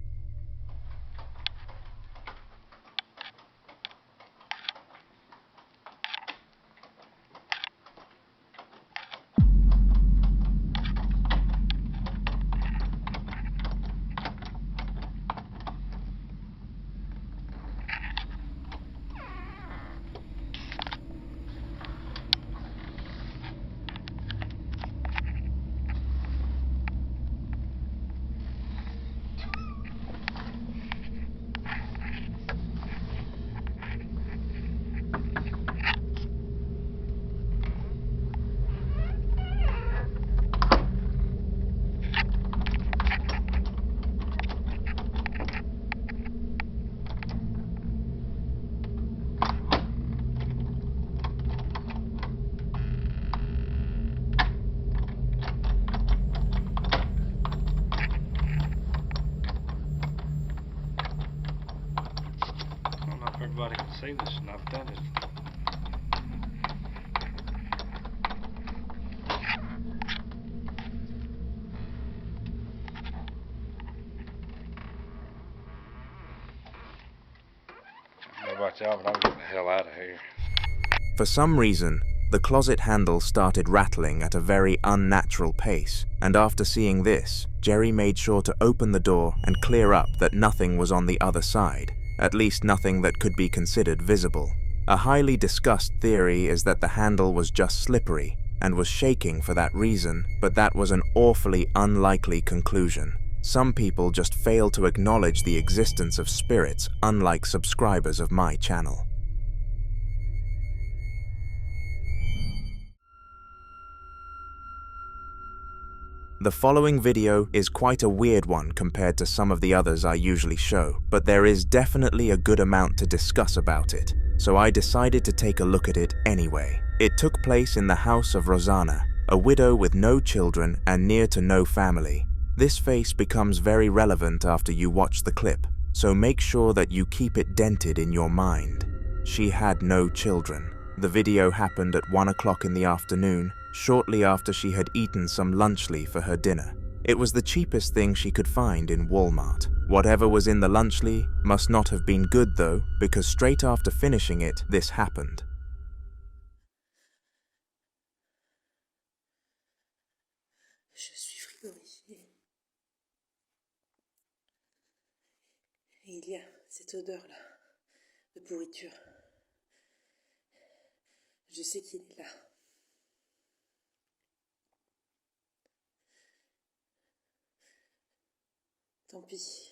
everybody can see this, and I've done it. I don't know about y'all, but I'm getting the hell out of here. For some reason, the closet handle started rattling at a very unnatural pace, and after seeing this, Jerry made sure to open the door and clear up that nothing was on the other side, at least nothing that could be considered visible. A highly discussed theory is that the handle was just slippery and was shaking for that reason, but that was an awfully unlikely conclusion. Some people just fail to acknowledge the existence of spirits, unlike subscribers of my channel. The following video is quite a weird one compared to some of the others I usually show, but there is definitely a good amount to discuss about it, so I decided to take a look at it anyway. It took place in the house of Rosana, a widow with no children and near to no family. This face becomes very relevant after you watch the clip, so make sure that you keep it dented in your mind. She had no children. The video happened at 1 o'clock in the afternoon, shortly after she had eaten some lunchly for her dinner. It was the cheapest thing she could find in Walmart. Whatever was in the lunchly must not have been good though, because straight after finishing it, this happened. Je suis frigorifiée. Et il y a cette odeur-là, de pourriture. Je sais qu'il est là. Tant pis.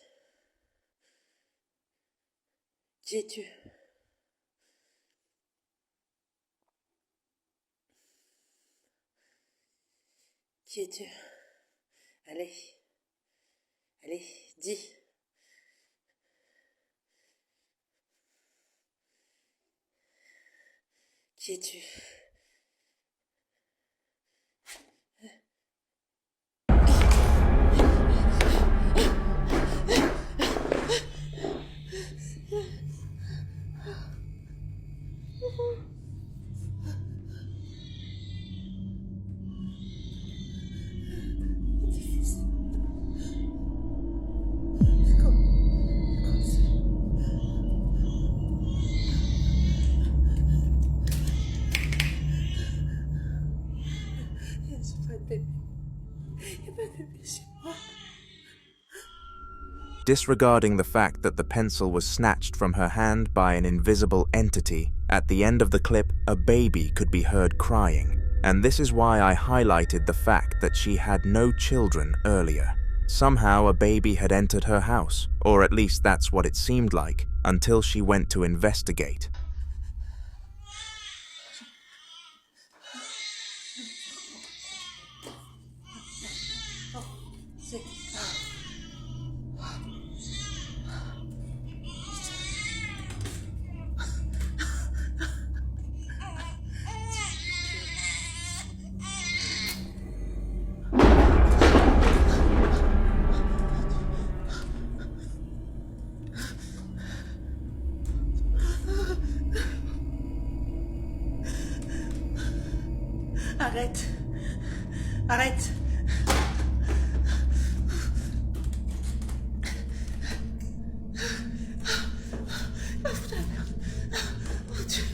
Qui es-tu? Qui es-tu? Allez. Allez, dis. Qui es-tu? Disregarding the fact that the pencil was snatched from her hand by an invisible entity, at the end of the clip, a baby could be heard crying. And this is why I highlighted the fact that she had no children earlier. Somehow a baby had entered her house, or at least that's what it seemed like, until she went to investigate. Arrête. Arrête. Oh Dieu.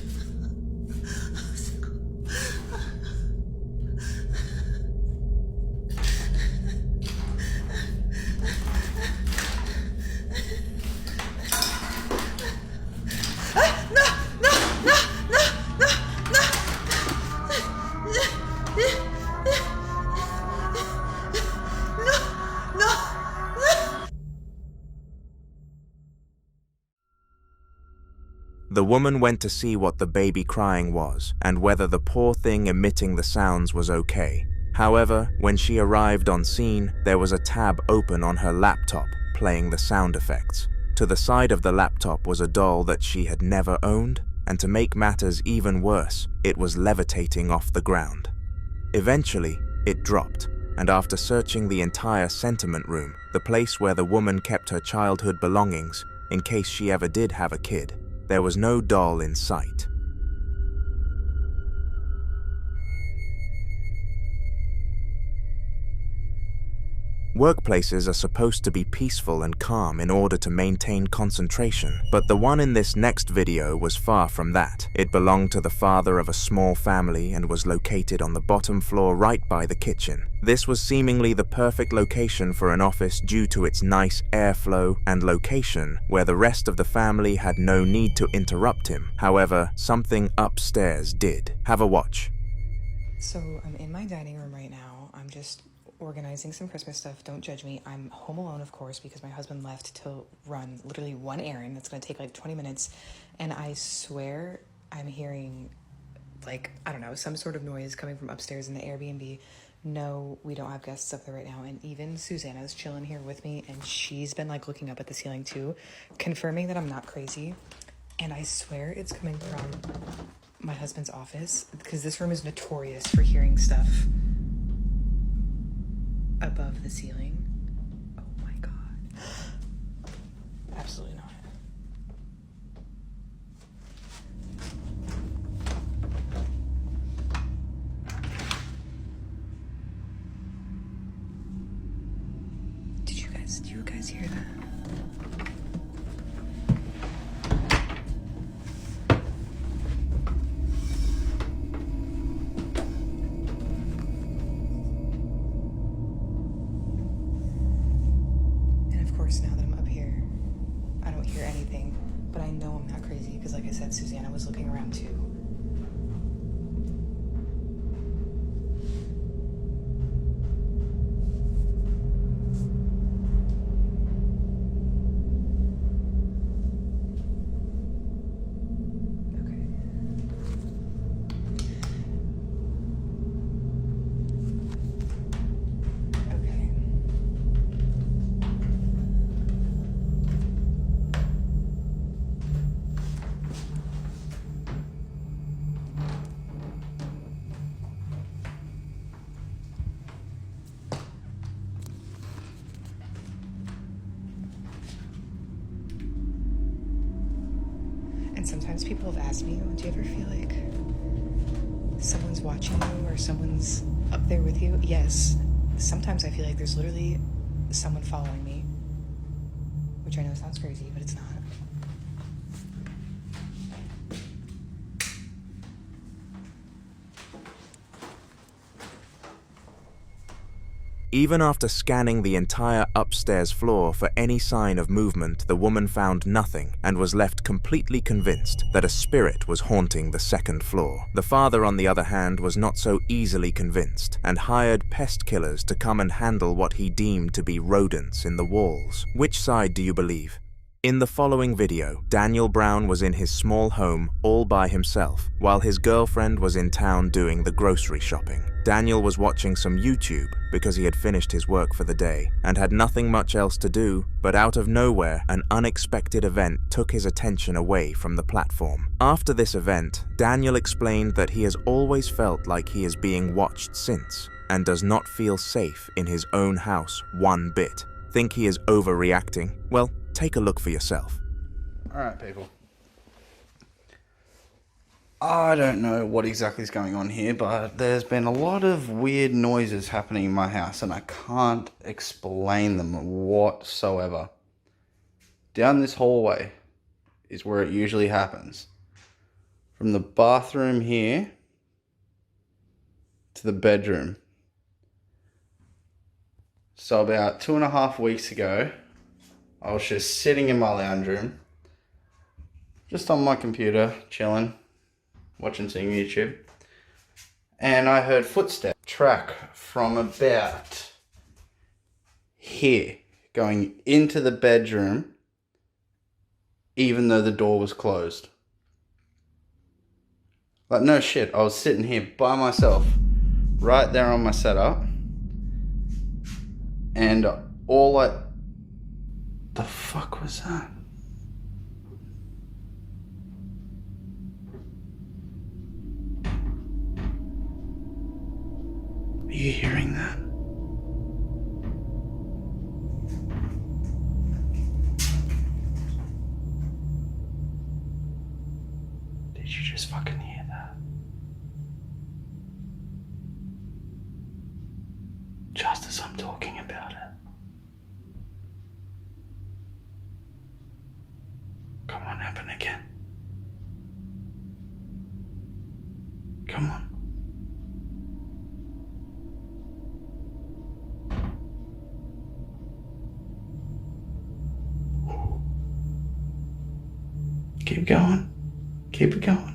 The woman went to see what the baby crying was, and whether the poor thing emitting the sounds was okay. However, when she arrived on scene, there was a tab open on her laptop, playing the sound effects. To the side of the laptop was a doll that she had never owned, and to make matters even worse, it was levitating off the ground. Eventually, it dropped, and after searching the entire sentiment room, the place where the woman kept her childhood belongings, in case she ever did have a kid, There was no doll in sight. Workplaces are supposed to be peaceful and calm in order to maintain concentration, but the one in this next video was far from that. It belonged to the father of a small family and was located on the bottom floor right by the kitchen. This was seemingly the perfect location for an office due to its nice airflow and location where the rest of the family had no need to interrupt him. However, something upstairs did. Have a watch. So I'm in my dining room right now. I'm just organizing some Christmas stuff. Don't judge me. I'm home alone, of course, because my husband left to run literally one errand that's going to take like 20 minutes. And I swear I'm hearing like, I don't know, some sort of noise coming from upstairs in the Airbnb. No, we don't have guests up there right now. And even Susanna's chilling here with me. And she's been like looking up at the ceiling too, confirming that I'm not crazy. And I swear it's coming from my husband's office because this room is notorious for hearing stuff above the ceiling. Oh my god. Absolutely not. Do you guys hear that? Now that I'm up here, I don't hear anything, but I know I'm not crazy because, like I said, Susanna was looking around too. Sometimes people have asked me, do you ever feel like someone's watching you or someone's up there with you? Yes. Sometimes I feel like there's literally someone following me, which I know sounds crazy, but it's not. Even after scanning the entire upstairs floor for any sign of movement, the woman found nothing and was left completely convinced that a spirit was haunting the second floor. The father, on the other hand, was not so easily convinced and hired pest killers to come and handle what he deemed to be rodents in the walls. Which side do you believe? In the following video, Daniel Brown was in his small home all by himself, while his girlfriend was in town doing the grocery shopping. Daniel was watching some YouTube because he had finished his work for the day and had nothing much else to do, but out of nowhere, an unexpected event took his attention away from the platform. After this event, Daniel explained that he has always felt like he is being watched since, and does not feel safe in his own house one bit. Think he is overreacting? Well, take a look for yourself. Alright, people. I don't know what exactly is going on here, but there's been a lot of weird noises happening in my house, and I can't explain them whatsoever. Down this hallway is where it usually happens. From the bathroom here to the bedroom. So about 2.5 weeks ago, I was just sitting in my lounge room, just on my computer, chilling, watching some YouTube, and I heard footsteps track from about here, going into the bedroom, even though the door was closed. Like, no shit, I was sitting here by myself, right there on my setup, and all I... The fuck was that? Are you hearing that? just fucking hear that? Just as I'm talking about it. Come on, happen again. Come on. Keep going. Keep it going.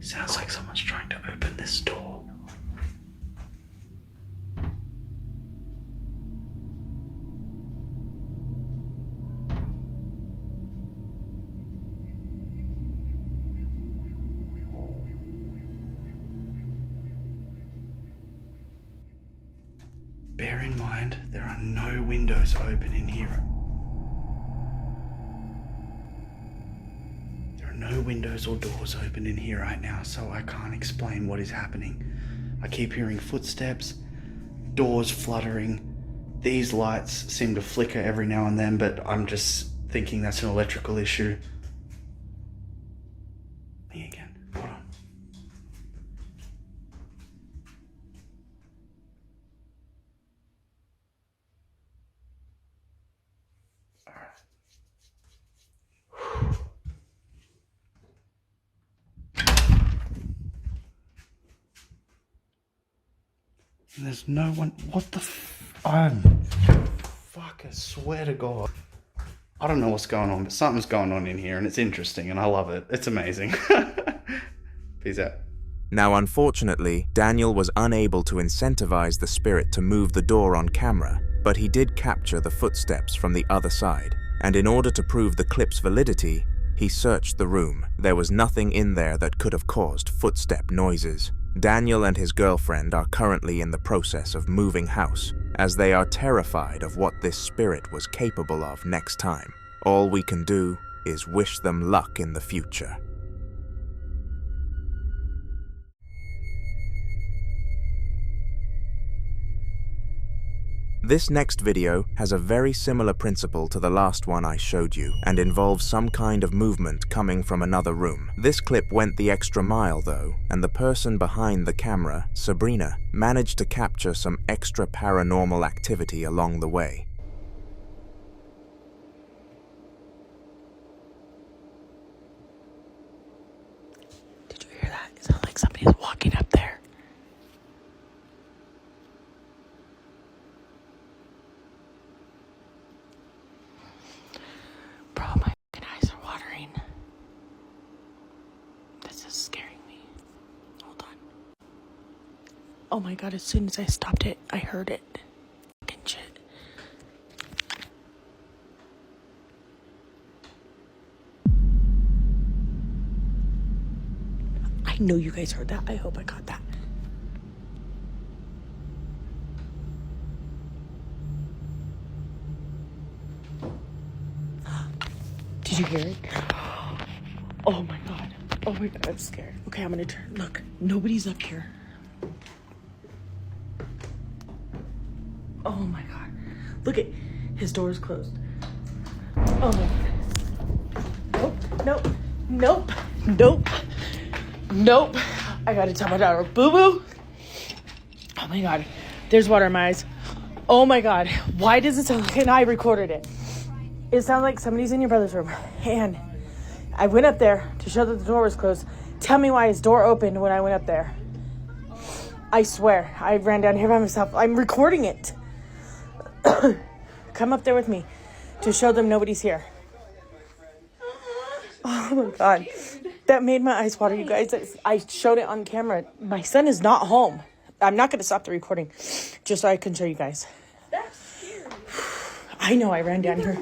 Sounds like someone's trying to open this door. Bear in mind, there are no windows open in here. There are no windows or doors open in here right now, so I can't explain what is happening. I keep hearing footsteps, doors fluttering. These lights seem to flicker every now and then, but I'm just thinking that's an electrical issue. Me again. Hold on. And there's no one. What the fuck, I swear to God. I don't know what's going on, but something's going on in here and it's interesting and I love it. It's amazing. Peace out. Now, unfortunately, Daniel was unable to incentivize the spirit to move the door on camera, but he did capture the footsteps from the other side. And in order to prove the clip's validity, he searched the room. There was nothing in there that could have caused footstep noises. Daniel and his girlfriend are currently in the process of moving house, as they are terrified of what this spirit was capable of next time. All we can do is wish them luck in the future. This next video has a very similar principle to the last one I showed you and involves some kind of movement coming from another room. This clip went the extra mile though, and the person behind the camera, Sabrina, managed to capture some extra paranormal activity along the way. Did you hear that? It sounds like somebody's walking up there. Bro, my fucking eyes are watering. This is scaring me. Hold on. Oh my God, as soon as I stopped it, I heard it. Fucking shit. I know you guys heard that. I hope I caught that. Did you hear it? Oh my God. Oh my God, I'm scared. Okay, I'm gonna turn. Look, nobody's up here. Oh my God. Look at his door is closed. Oh my God. Nope. Nope. Nope. Nope. Nope. I gotta tell my daughter, boo-boo. Oh my God. There's water in my eyes. Oh my God. Why does it sound like, and I recorded it. It sounds like somebody's in your brother's room. And I went up there to show that the door was closed. Tell me why his door opened when I went up there. I swear. I ran down here by myself. I'm recording it. Come up there with me to show them nobody's here. Oh my God. That made my eyes water, you guys. I showed it on camera. My son is not home. I'm not going to stop the recording just so I can show you guys. That's scary. I know, I ran down here.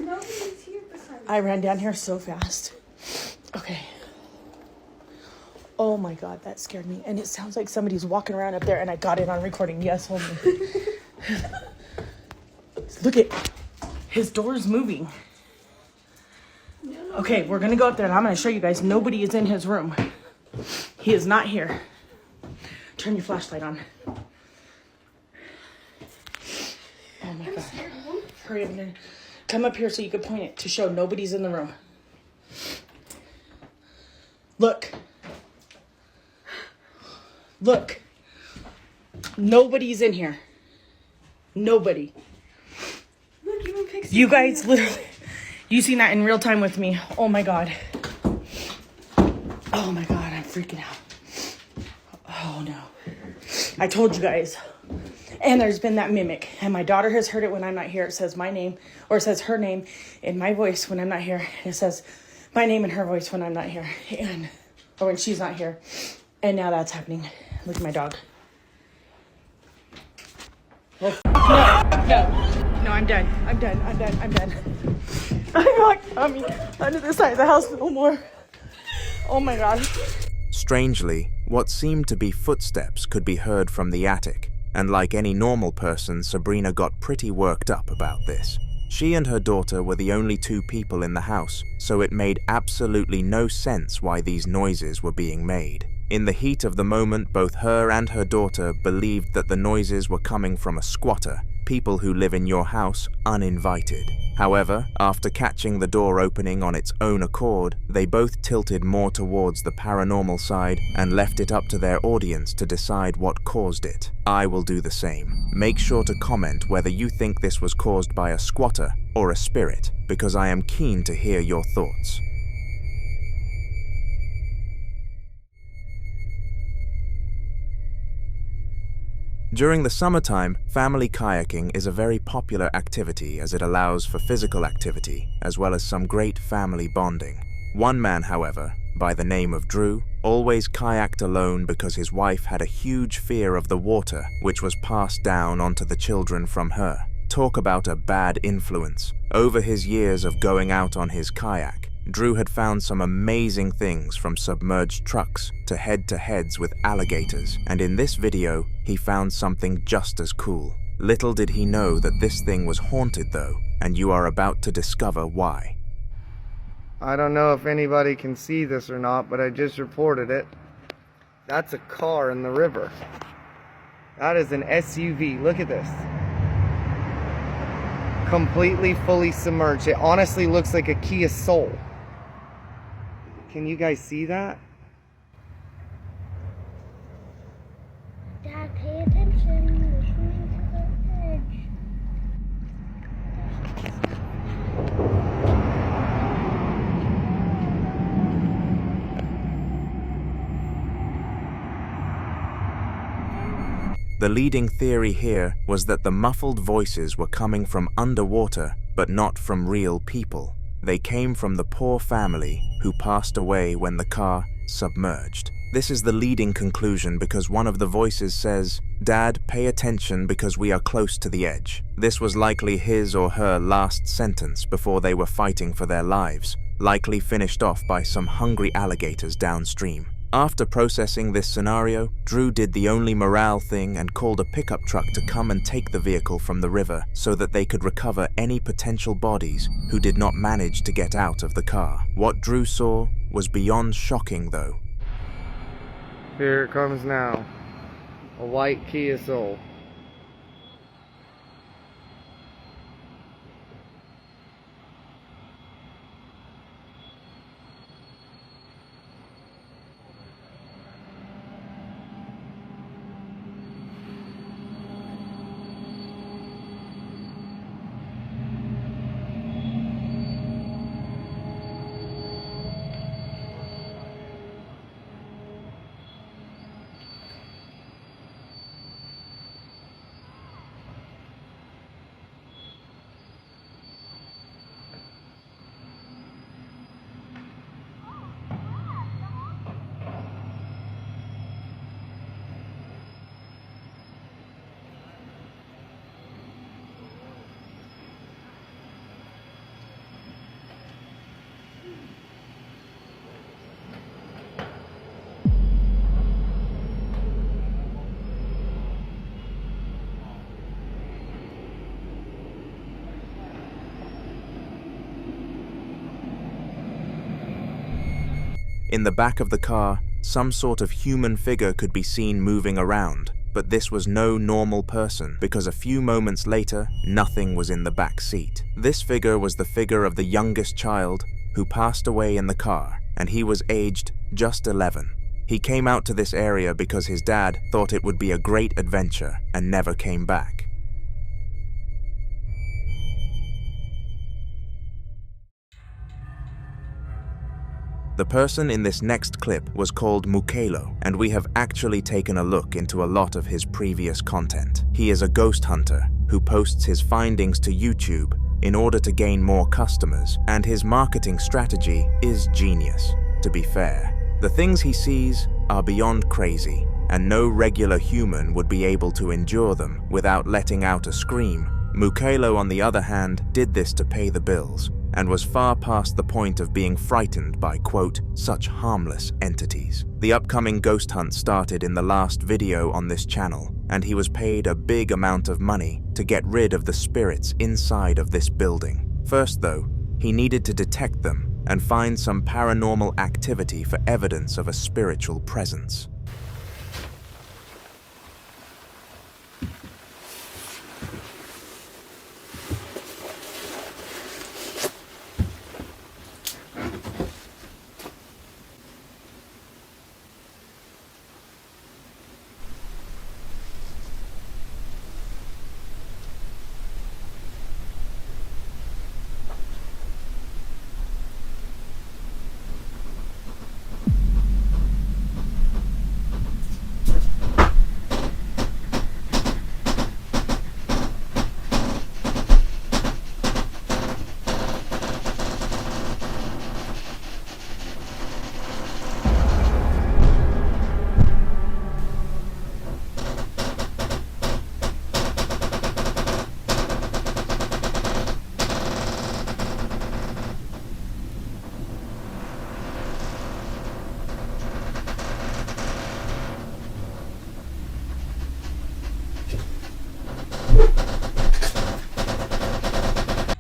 I ran down here so fast. Okay. Oh my God, that scared me. And it sounds like somebody's walking around up there and I got it on recording. Yes, hold me. Look at, his door is moving. Okay, we're gonna go up there and I'm gonna show you guys nobody is in his room. He is not here. Turn your flashlight on. Oh my God. Hurry up and Come up here so you can point it to show nobody's in the room. Look. Look. Nobody's in here. Nobody. Look, even Pixie. You guys literally, you seen that in real time with me. Oh my God. Oh my God, I'm freaking out. Oh no. I told you guys. And there's been that mimic. And my daughter has heard it when I'm not here. It says my name, or it says her name in my voice when I'm not here. It says my name in her voice when I'm not here. Or when she's not here. And now that's happening. Look at my dog. Oh, no, I'm done. I'm done. I'm not coming under the side of the house no more. Oh my God. Strangely, what seemed to be footsteps could be heard from the attic, and like any normal person, Sabrina got pretty worked up about this. She and her daughter were the only two people in the house, so it made absolutely no sense why these noises were being made. In the heat of the moment, both her and her daughter believed that the noises were coming from a squatter, people who live in your house uninvited. However, after catching the door opening on its own accord, they both tilted more towards the paranormal side and left it up to their audience to decide what caused it. I will do the same. Make sure to comment whether you think this was caused by a squatter or a spirit, because I am keen to hear your thoughts. During the summertime, family kayaking is a very popular activity as it allows for physical activity, as well as some great family bonding. One man, however, by the name of Drew, always kayaked alone because his wife had a huge fear of the water, which was passed down onto the children from her. Talk about a bad influence. Over his years of going out on his kayak, Drew had found some amazing things from submerged trucks to head-to-heads with alligators, and in this video, he found something just as cool. Little did he know that this thing was haunted though, and you are about to discover why. I don't know if anybody can see this or not, but I just reported it. That's a car in the river. That is an SUV. Look at this. Completely fully submerged. It honestly looks like a Kia Soul. Can you guys see that? Dad, pay attention. We're swimming to the edge. The leading theory here was that the muffled voices were coming from underwater, but not from real people. They came from the poor family who passed away when the car submerged. This is the leading conclusion because one of the voices says, "Dad, pay attention because we are close to the edge." This was likely his or her last sentence before they were fighting for their lives, likely finished off by some hungry alligators downstream. After processing this scenario, Drew did the only morale thing and called a pickup truck to come and take the vehicle from the river so that they could recover any potential bodies who did not manage to get out of the car. What Drew saw was beyond shocking though. Here it comes now. A white Kia Soul. In the back of the car, some sort of human figure could be seen moving around, but this was no normal person because a few moments later, nothing was in the back seat. This figure was the figure of the youngest child who passed away in the car, and he was aged just 11. He came out to this area because his dad thought it would be a great adventure and never came back. The person in this next clip was called Mukelo, and we have actually taken a look into a lot of his previous content. He is a ghost hunter who posts his findings to YouTube in order to gain more customers, and his marketing strategy is genius, to be fair. The things he sees are beyond crazy, and no regular human would be able to endure them without letting out a scream. Mukelo, on the other hand, did this to pay the bills, and was far past the point of being frightened by, quote, such harmless entities. The upcoming ghost hunt started in the last video on this channel, and he was paid a big amount of money to get rid of the spirits inside of this building. First though, he needed to detect them and find some paranormal activity for evidence of a spiritual presence.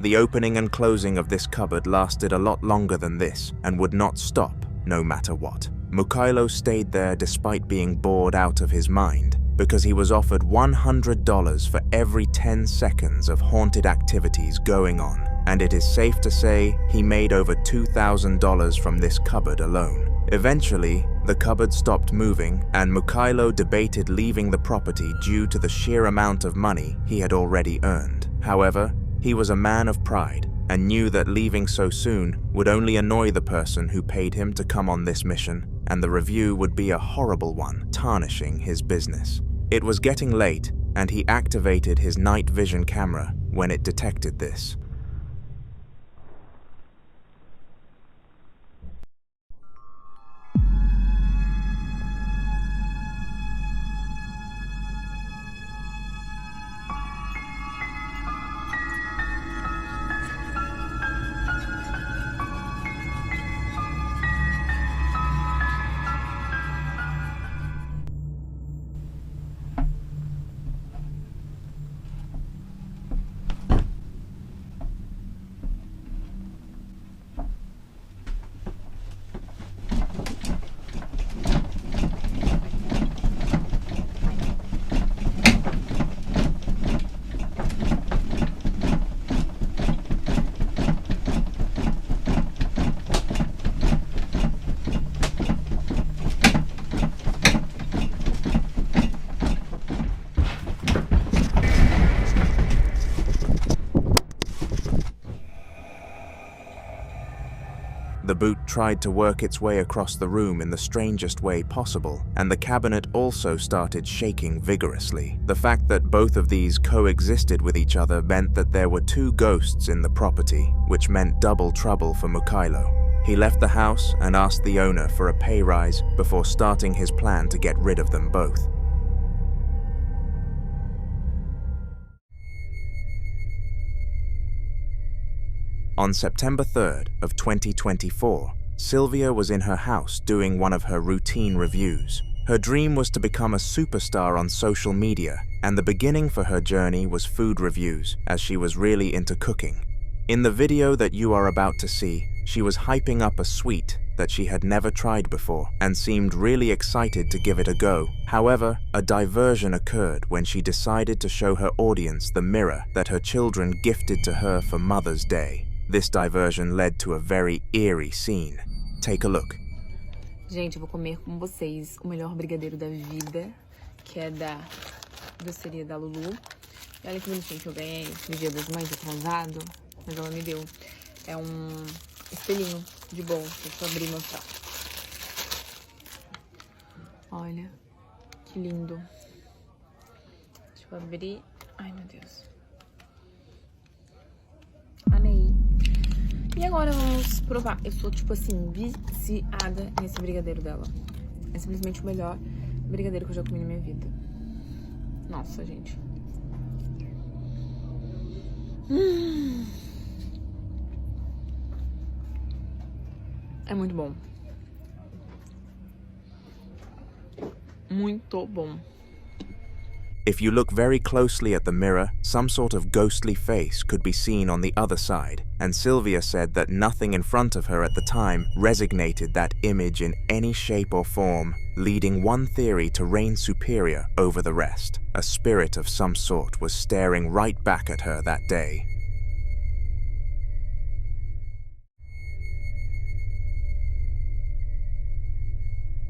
The opening and closing of this cupboard lasted a lot longer than this and would not stop no matter what. Mukelo stayed there despite being bored out of his mind because he was offered $100 for every 10 seconds of haunted activities going on, and it is safe to say he made over $2,000 from this cupboard alone. Eventually, the cupboard stopped moving, and Mukelo debated leaving the property due to the sheer amount of money he had already earned. However, he was a man of pride and knew that leaving so soon would only annoy the person who paid him to come on this mission, and the review would be a horrible one, tarnishing his business. It was getting late, and he activated his night vision camera when it detected this. The boot tried to work its way across the room in the strangest way possible, and the cabinet also started shaking vigorously. The fact that both of these coexisted with each other meant that there were two ghosts in the property, which meant double trouble for Mukelo. He left the house and asked the owner for a pay rise before starting his plan to get rid of them both. On September 3rd of 2024, Sylvia was in her house doing one of her routine reviews. Her dream was to become a superstar on social media, and the beginning for her journey was food reviews, as she was really into cooking. In the video that you are about to see, She was hyping up a sweet that she had never tried before and seemed really excited to give it a go. However, a diversion occurred when she decided to show her audience the mirror that her children gifted to her for Mother's Day. This diversion led to a very eerie scene. Take a look. Gente, eu vou comer com vocês o melhor brigadeiro da vida, que é da doceria da Lulu. E olha que bonitinho que eu ganhei no Dia das Mães atrasado, mas ela me deu. É espelhinho de bolsa. Deixa eu abrir e mostrar. Olha, que lindo. Deixa eu abrir. Ai, meu Deus. Amei. E agora vamos provar. Eu sou, tipo assim, viciada nesse brigadeiro dela. É simplesmente o melhor brigadeiro que eu já comi na minha vida. Nossa, gente. É muito bom. Muito bom. If you look very closely at the mirror, some sort of ghostly face could be seen on the other side, and Sylvia said that nothing in front of her at the time resignated that image in any shape or form, leading one theory to reign superior over the rest. A spirit of some sort was staring right back at her that day.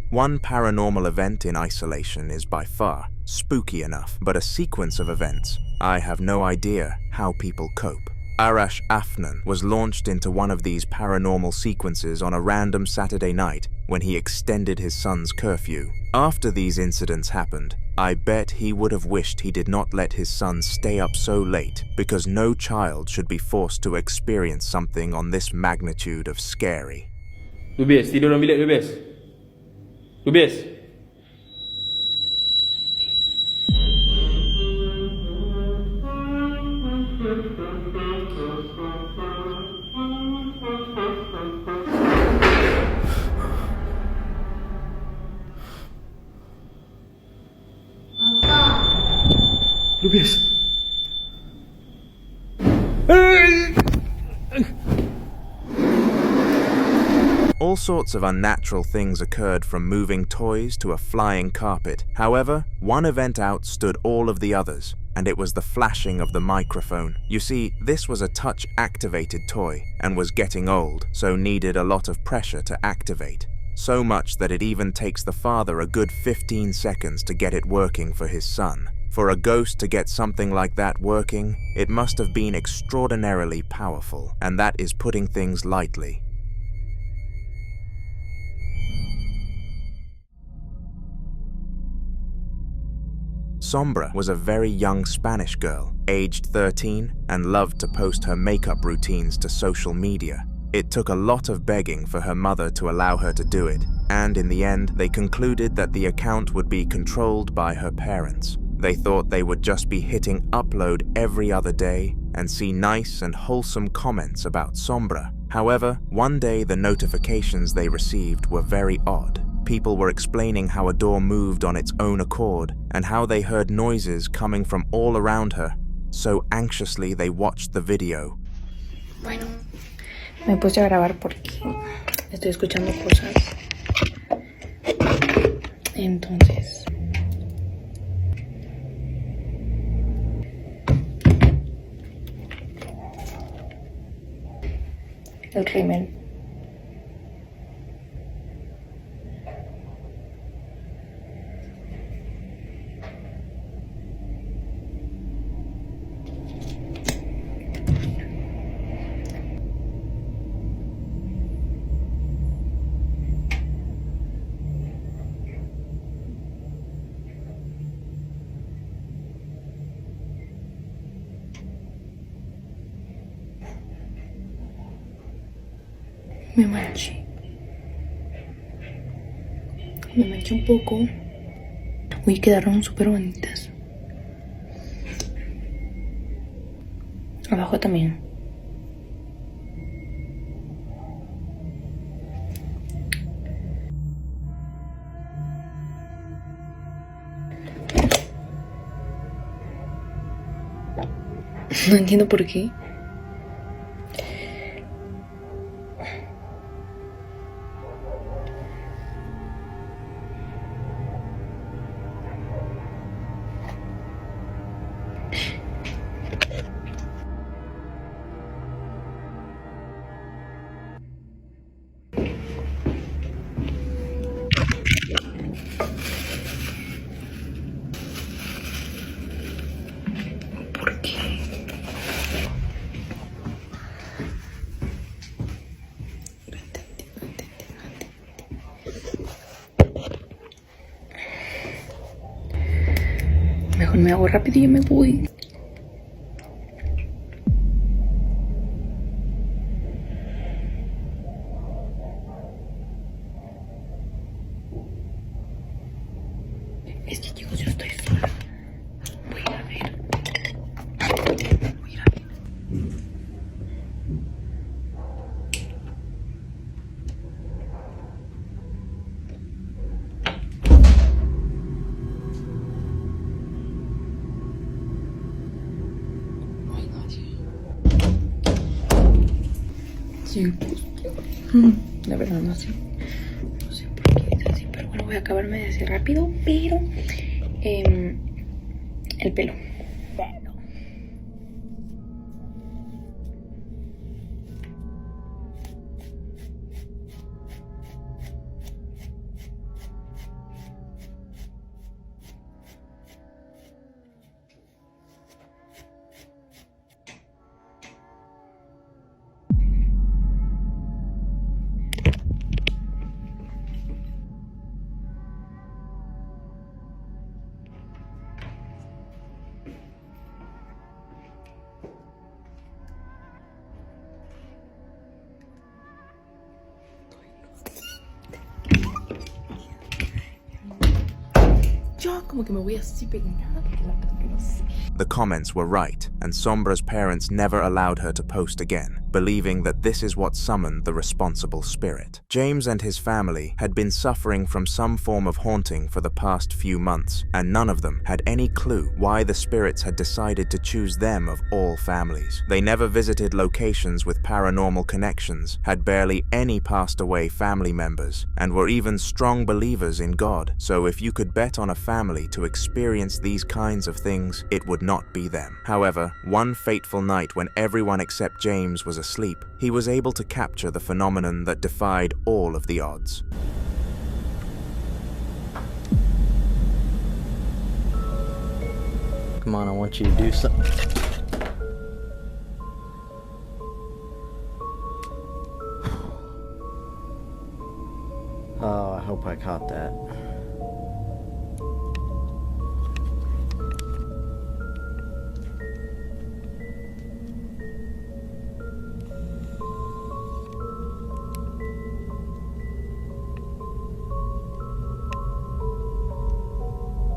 One paranormal event in isolation is by far spooky enough, but a sequence of events, I have no idea how people cope. Arash Afnan was launched into one of these paranormal sequences on a random Saturday night when he extended his son's curfew. After these incidents happened, I bet he would have wished he did not let his son stay up so late, because no child should be forced to experience something on this magnitude of scary. Lubis, tidur dalam bilik Lubis. Lubis. Lubis. All sorts of unnatural things occurred, from moving toys to a flying carpet. However, one event outstood all of the others, and it was the flashing of the microphone. You see, this was a touch-activated toy and was getting old, so needed a lot of pressure to activate. So much that it even takes the father a good 15 seconds to get it working for his son. For a ghost to get something like that working, it must have been extraordinarily powerful, and that is putting things lightly. Sombra was a very young Spanish girl, aged 13, and loved to post her makeup routines to social media. It took a lot of begging for her mother to allow her to do it, and in the end, they concluded that the account would be controlled by her parents. They thought they would just be hitting upload every other day and see nice and wholesome comments about Sombra. However, one day the notifications they received were very odd. People were explaining how a door moved on its own accord and how they heard noises coming from all around her. So anxiously they watched the video. Bueno, me puse a grabar porque estoy escuchando cosas. Entonces, el crimen. Me manché un poco. Uy, quedaron súper bonitas. Abajo también. No entiendo por qué. me hago rápido y yo me voy. Es que chicos, yo estoy sola. Voy a ir a ver. Voy a ir a ver. Sí, la verdad no sé. No sé por qué es así, pero bueno, voy a acabarme de hacer rápido, pero el pelo. Yo como que me voy así pegada porque la verdad que no sé. The comments were right, and Sombra's parents never allowed her to post again, believing that this is what summoned the responsible spirit. James and his family had been suffering from some form of haunting for the past few months, and none of them had any clue why the spirits had decided to choose them of all families. They never visited locations with paranormal connections, had barely any passed away family members, and were even strong believers in God. So if you could bet on a family to experience these kinds of things, it would not be them. However, one fateful night when everyone except James was asleep, he was able to capture the phenomenon that defied all of the odds. Come on, I want you to do something. Oh, I hope I caught that.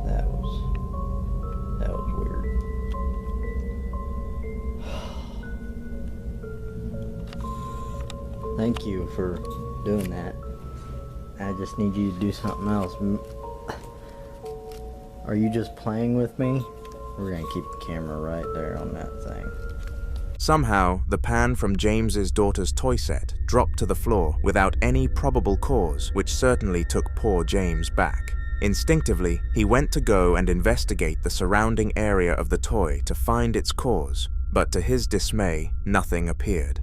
That was weird. Thank you for doing that. I just need you to do something else. Are you just playing with me? We're gonna keep the camera right there on that thing. Somehow, the pan from James's daughter's toy set dropped to the floor without any probable cause, which certainly took poor James back. Instinctively, he went to go and investigate the surrounding area of the toy to find its cause, but to his dismay, nothing appeared.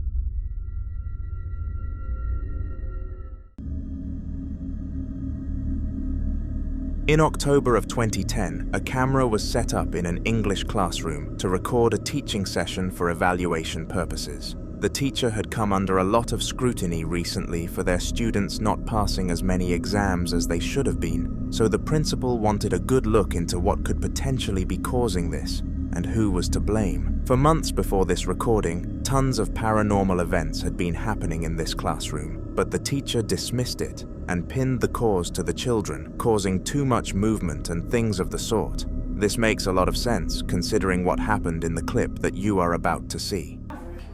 In October of 2010, a camera was set up in an English classroom to record a teaching session for evaluation purposes. The teacher had come under a lot of scrutiny recently for their students not passing as many exams as they should have been, so the principal wanted a good look into what could potentially be causing this, and who was to blame. For months before this recording, tons of paranormal events had been happening in this classroom, but the teacher dismissed it and pinned the cause to the children, causing too much movement and things of the sort. This makes a lot of sense, considering what happened in the clip that you are about to see.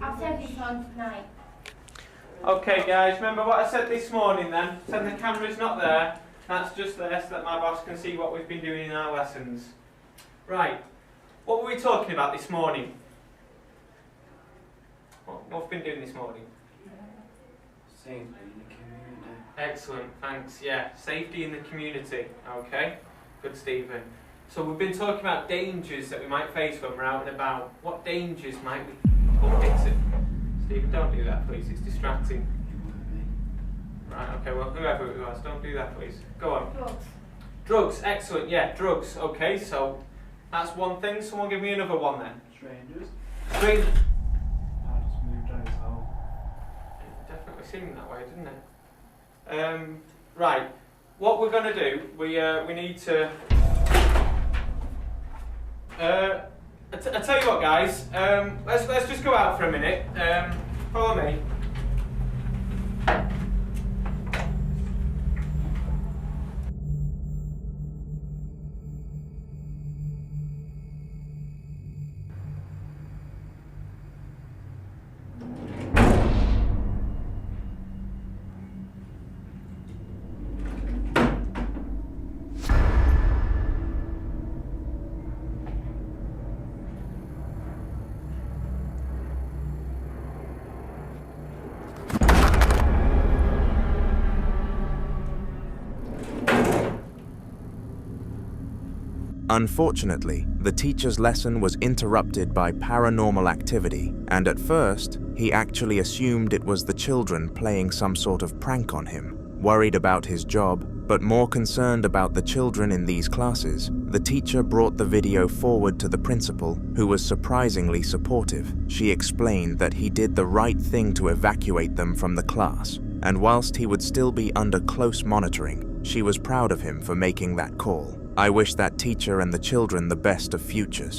I'll send this on tonight. Okay guys, remember what I said this morning then? Said the camera's not there, that's just there so that my boss can see what we've been doing in our lessons. Right, what were we talking about this morning? What have we been doing this morning? Safety in the community. Excellent, thanks. Yeah, safety in the community. Okay, good, Stephen. So we've been talking about dangers that we might face when we're out and about. What dangers might we bump into? Stephen, don't do that, please. It's distracting. Right, okay, well, whoever it was, don't do that, please. Go on. Drugs. Drugs, excellent, yeah, drugs. Okay, so that's one thing. Someone give me another one then. Strangers. Strangers. I just moved out of home. It definitely seemed that way, didn't it? Right, what we're going to do, we need to... I tell you what, guys. Let's just go out for a minute. Follow me. Unfortunately, the teacher's lesson was interrupted by paranormal activity, and at first, he actually assumed it was the children playing some sort of prank on him. Worried about his job, but more concerned about the children in these classes, the teacher brought the video forward to the principal, who was surprisingly supportive. She explained that he did the right thing to evacuate them from the class, and whilst he would still be under close monitoring, she was proud of him for making that call. I wish that teacher and the children the best of futures.